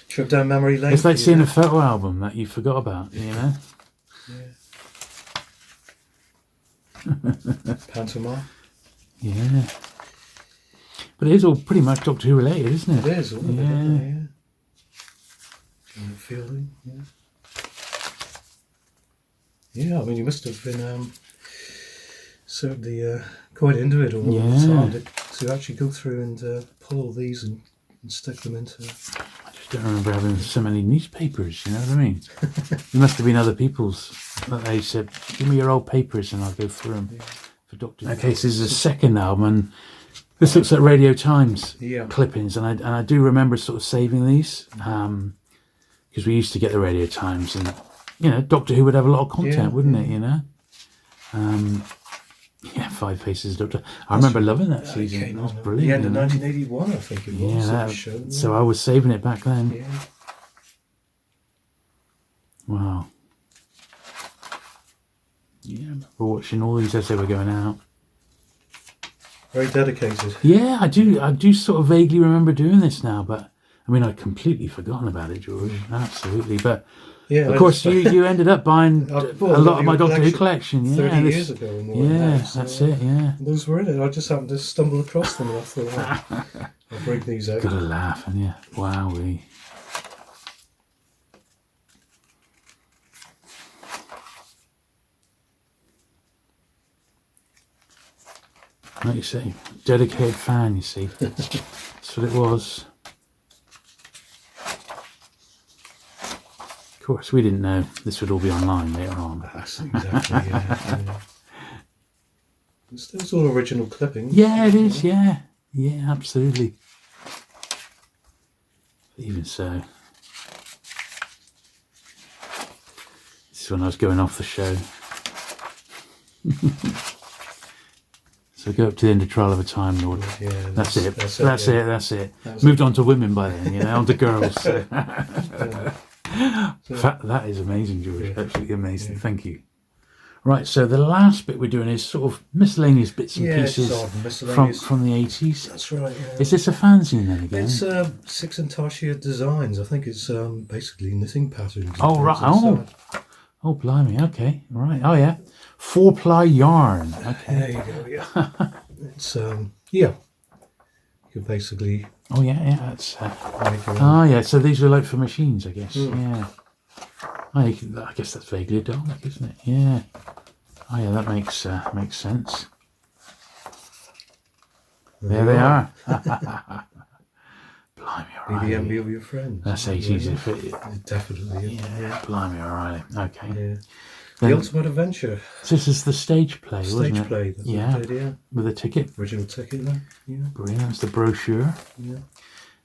S2: Trip down memory lane.
S1: It's like seeing a photo album that you forgot about, you know?
S2: Yeah. Pantomime.
S1: Yeah. But it is all pretty much Doctor Who related, isn't it?
S2: It is, all of it, yeah. Fielding, yeah. Yeah, I mean, you must have been certainly quite into it all the time to actually go through and pull all these and stick them into.
S1: I just don't remember having so many newspapers, you know what I mean? There must have been other people's that they said, give me your old papers and I'll go through them for Doctor Who. Okay, so this is the second album, and this looks like Radio Times clippings, and I do remember sort of saving these because we used to get the Radio Times, and you know, Doctor Who would have a lot of content, wouldn't it? You know, Five Faces Doctor. I remember loving that season. It was brilliant.
S2: The end of 1981, I think it was.
S1: Yeah, so I was saving it back then.
S2: Yeah.
S1: Wow. Yeah, we're watching all these as they were going out.
S2: Very dedicated.
S1: Yeah, I do sort of vaguely remember doing this now, but I mean, I'd completely forgotten about it, George. Absolutely, but of course, you ended up buying a lot of my Doctor Who collection. Yeah,
S2: 30 years ago. And more
S1: that's it. Yeah,
S2: those were in it. I just happened to stumble across them, and I thought, I'll bring these out.
S1: Got to laugh, and yeah, wowee. Like you say, dedicated fan, you see. That's what it was. Of course, we didn't know this would all be online later on.
S2: That's exactly, yeah. It's all original clippings.
S1: Yeah, it is, yeah. Yeah, absolutely. Even so. This is when I was going off the show. So go up to the end of Trial of a Time Lord.
S2: Yeah,
S1: that's it. Moved on to women by then, you know, on to girls. That is amazing, George. Yeah. Absolutely amazing. Yeah. Thank you. Right, so the last bit we're doing is sort of miscellaneous bits and pieces from the 80s.
S2: That's right. Yeah.
S1: Is this a fanzine then again?
S2: It's Six and Tarshia Designs. I think it's basically knitting patterns.
S1: Oh, right. Oh, blimey. Okay. Right. Oh, yeah. 4-ply yarn. Okay.
S2: There you go. Yeah. It's you can basically.
S1: Oh yeah. That's. Yeah. So these are like for machines, I guess. Yeah. I guess that's vaguely a Dalek, isn't it? Yeah. Oh yeah, that makes sense. There they are. Blimey, O'Reilly.
S2: Be the envy of your friends.
S1: That's 80s.
S2: Definitely.
S1: Yeah. Blimey, O'Reilly. Okay.
S2: Yeah. The Ultimate Adventure.
S1: So this is the stage play, wasn't it?
S2: Stage play.
S1: Yeah. With a ticket.
S2: Original ticket there. Yeah.
S1: Brilliant. That's the brochure.
S2: Yeah.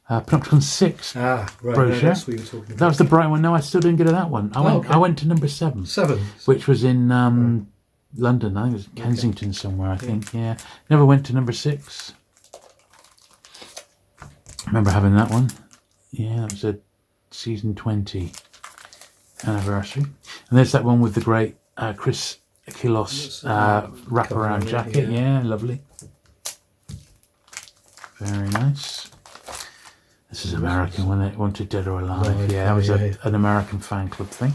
S1: Panopticon 6
S2: right,
S1: brochure.
S2: No, that's what you were talking about.
S1: That was the bright one. No, I still didn't get to that one. I went to number 7.
S2: 7.
S1: Which was in London. I think it was Kensington somewhere, I think. Yeah. Never went to number 6. I remember having that one. Yeah, that was a season 20 anniversary. And there's that one with the great Chris Akilos wraparound jacket. Yeah, lovely. Very nice. This is American when it wanted Dead or Alive. That was an American fan club thing.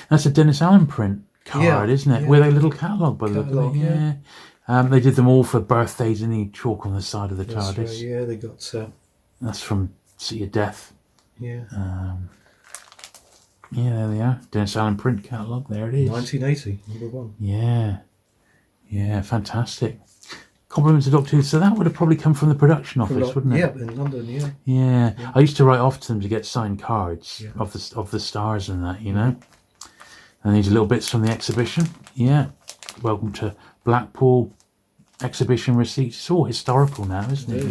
S1: That's a Dennis Allen print card, isn't it? With a little catalogue by the look of it. Yeah. They did them all for birthdays and he chalk on the side of the TARDIS.
S2: Right, yeah, they got.
S1: That's from Sea of Death.
S2: Yeah.
S1: Yeah, there they are. Dennis Allen print catalogue. There it is.
S2: 1980, number 1.
S1: Yeah. Yeah, fantastic. Compliments to Doctor Who. So that would have probably come from the production office, wouldn't it?
S2: Yeah, in London,
S1: Yeah. I used to write off to them to get signed cards of the stars and that, you know. And these are little bits from the exhibition. Yeah. Welcome to Blackpool exhibition receipts. It's all historical now, isn't it?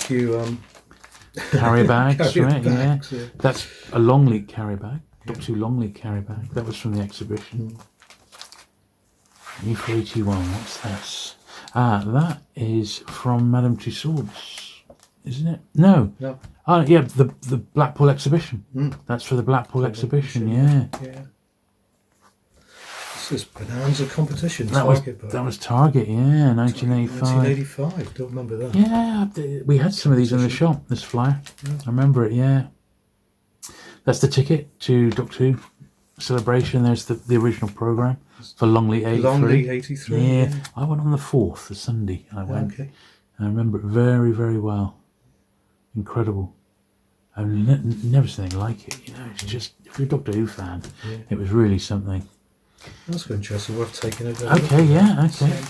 S2: You
S1: carrier bags, right? Yeah. That's a long leak carrier bag. Doctor Who long leak carrier bag. That was from the exhibition. E481, what's this? Ah, that is from Madame Tussauds, isn't it? No.
S2: No.
S1: Oh, yeah, the Blackpool exhibition. That's for the Blackpool exhibition, yeah.
S2: This is Bonanza competition.
S1: That was Target, yeah, 1985.
S2: 1985, don't remember that.
S1: Yeah, we had some of these in the shop, this flyer. I remember it, yeah. That's the ticket to Doctor Who celebration. There's the original programme for Longley 83.
S2: Longley 83.
S1: Yeah, I went on the 4th, the Sunday. I went.
S2: Okay.
S1: I remember it very, very well. Incredible. I've never seen anything like it. You know, it's just, if you're a Doctor Who fan, it was really something.
S2: That's interesting. Worth taking it.
S1: Okay, yeah, okay.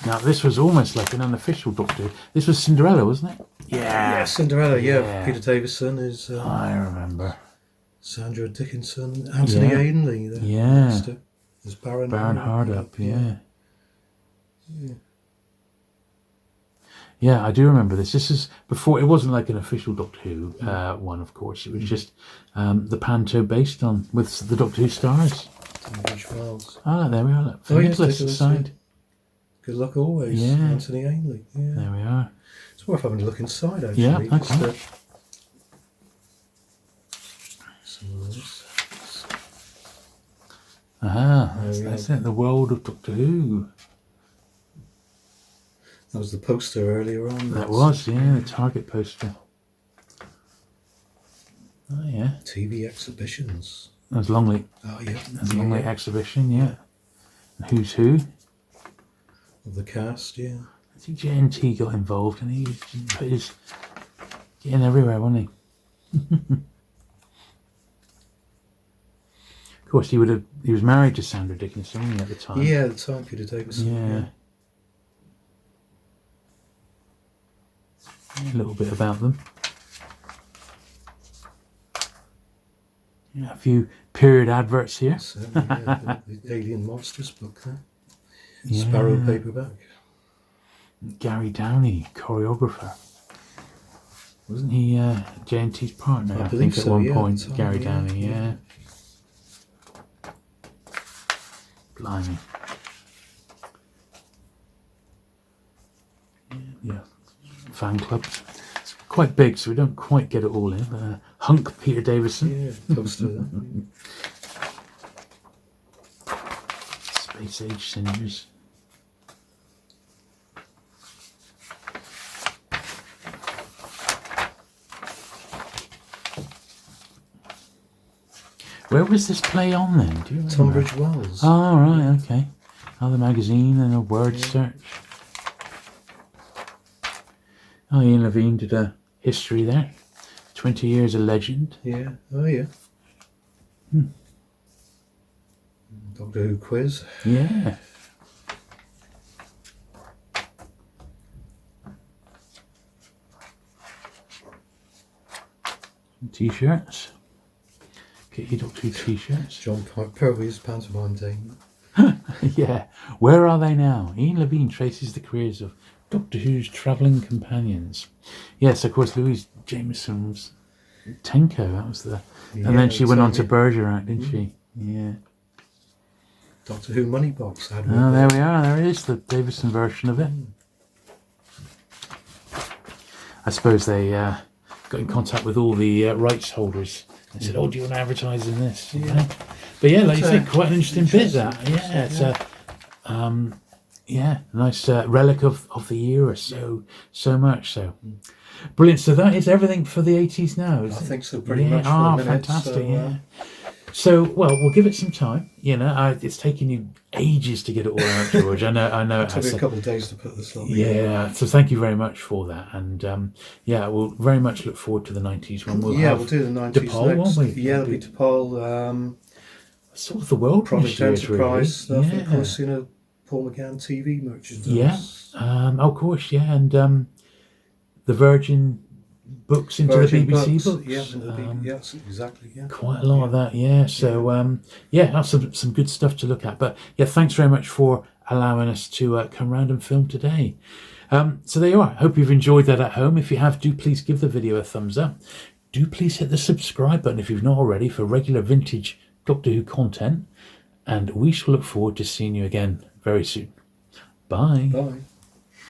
S1: Now, this was almost like an unofficial Doctor Who. This was Cinderella, wasn't it?
S2: Yeah, Cinderella, yeah. Peter Davison is...
S1: I remember.
S2: Sandra Dickinson, Anthony Ainley. There's Baron
S1: Hardup, yeah. Yeah, I do remember this. This is before, it wasn't like an official Doctor Who one, of course. It was just the panto based on, with the Doctor Who stars. Ah, there we are. Look, Nicholas side.
S2: Good luck always, Anthony Ainley. Yeah.
S1: There we are.
S2: It's worth having a look inside, actually.
S1: Yeah, okay. That's it, the world of Doctor Who.
S2: That was the poster earlier on.
S1: That was, the Target poster. Oh, yeah.
S2: TV exhibitions.
S1: That was Longley.
S2: Oh, yeah.
S1: That's Longley exhibition, yeah. And Who's Who.
S2: Of the cast, yeah.
S1: I think JNT got involved and he put his getting everywhere, wasn't he? Of course, he was married to Sandra Dickinson at the time.
S2: Yeah, at the time, Peter Davison.
S1: Yeah. A little bit about them. Yeah, a few period adverts here.
S2: The Alien Monsters book there. Sparrow paperback.
S1: Gary Downey, choreographer. Wasn't he JNT's partner? I think at one point, Gary Downey, yeah. Blimey. Yeah. Fan clubs. It's quite big, so we don't quite get it all in. Hunk Peter Davison.
S2: Yeah, poster.
S1: Space Age Singers. Where was this play on then? Do you remember?
S2: Tunbridge Wells.
S1: Oh, right, okay. Other magazine and a word search. Oh, Ian Levine did a history there. 20 years a legend.
S2: Yeah. Oh, yeah. Doctor Who quiz.
S1: Yeah. T-shirts. Get your Doctor Who T-shirts.
S2: John Pertwee's pantomime Dane.
S1: Yeah. Where are they now? Ian Levine traces the careers of Doctor Who's travelling companions. Yes, of course, Louise Jameson's Tenko. That was the... and then she went on to Bergerac, didn't she? Yeah.
S2: Doctor Who Money Box.
S1: Oh, there we are. There it is, the Davison version of it. I suppose they got in contact with all the rights holders and said, "Oh, do you want to advertise in this?" Yeah. But yeah, like you say, quite an interesting bit. That it's a nice relic of the era. So much so. Brilliant. So that is everything for the 80s now.
S2: I think so. Pretty much. For a minute,
S1: fantastic.
S2: So,
S1: yeah. So, well, we'll give it some time. You know, it's taken you ages to get it all out, George. I know.
S2: It took me a couple of days to put this on.
S1: Yeah. So thank you very much for that. And we'll very much look forward to the 90s when we'll
S2: we'll do the 90s
S1: DePaul,
S2: next.
S1: won't we?
S2: Yeah, it'll be DePaul.
S1: Sort of the world
S2: Project Enterprise
S1: really.
S2: stuff. Of course, Paul McGann TV merchandise.
S1: Yeah. Of course, yeah. And the Virgin books into
S2: Virgin
S1: the BBC
S2: books.
S1: books.
S2: Yes, exactly. Yeah.
S1: Quite a lot of that, yeah. So, that's some good stuff to look at. But yeah, thanks very much for allowing us to come round and film today. So there you are. Hope you've enjoyed that at home. If you have, do please give the video a thumbs up. Do please hit the subscribe button if you've not already for regular vintage Doctor Who content. and we shall look forward to seeing you again very soon. Bye.
S2: Bye.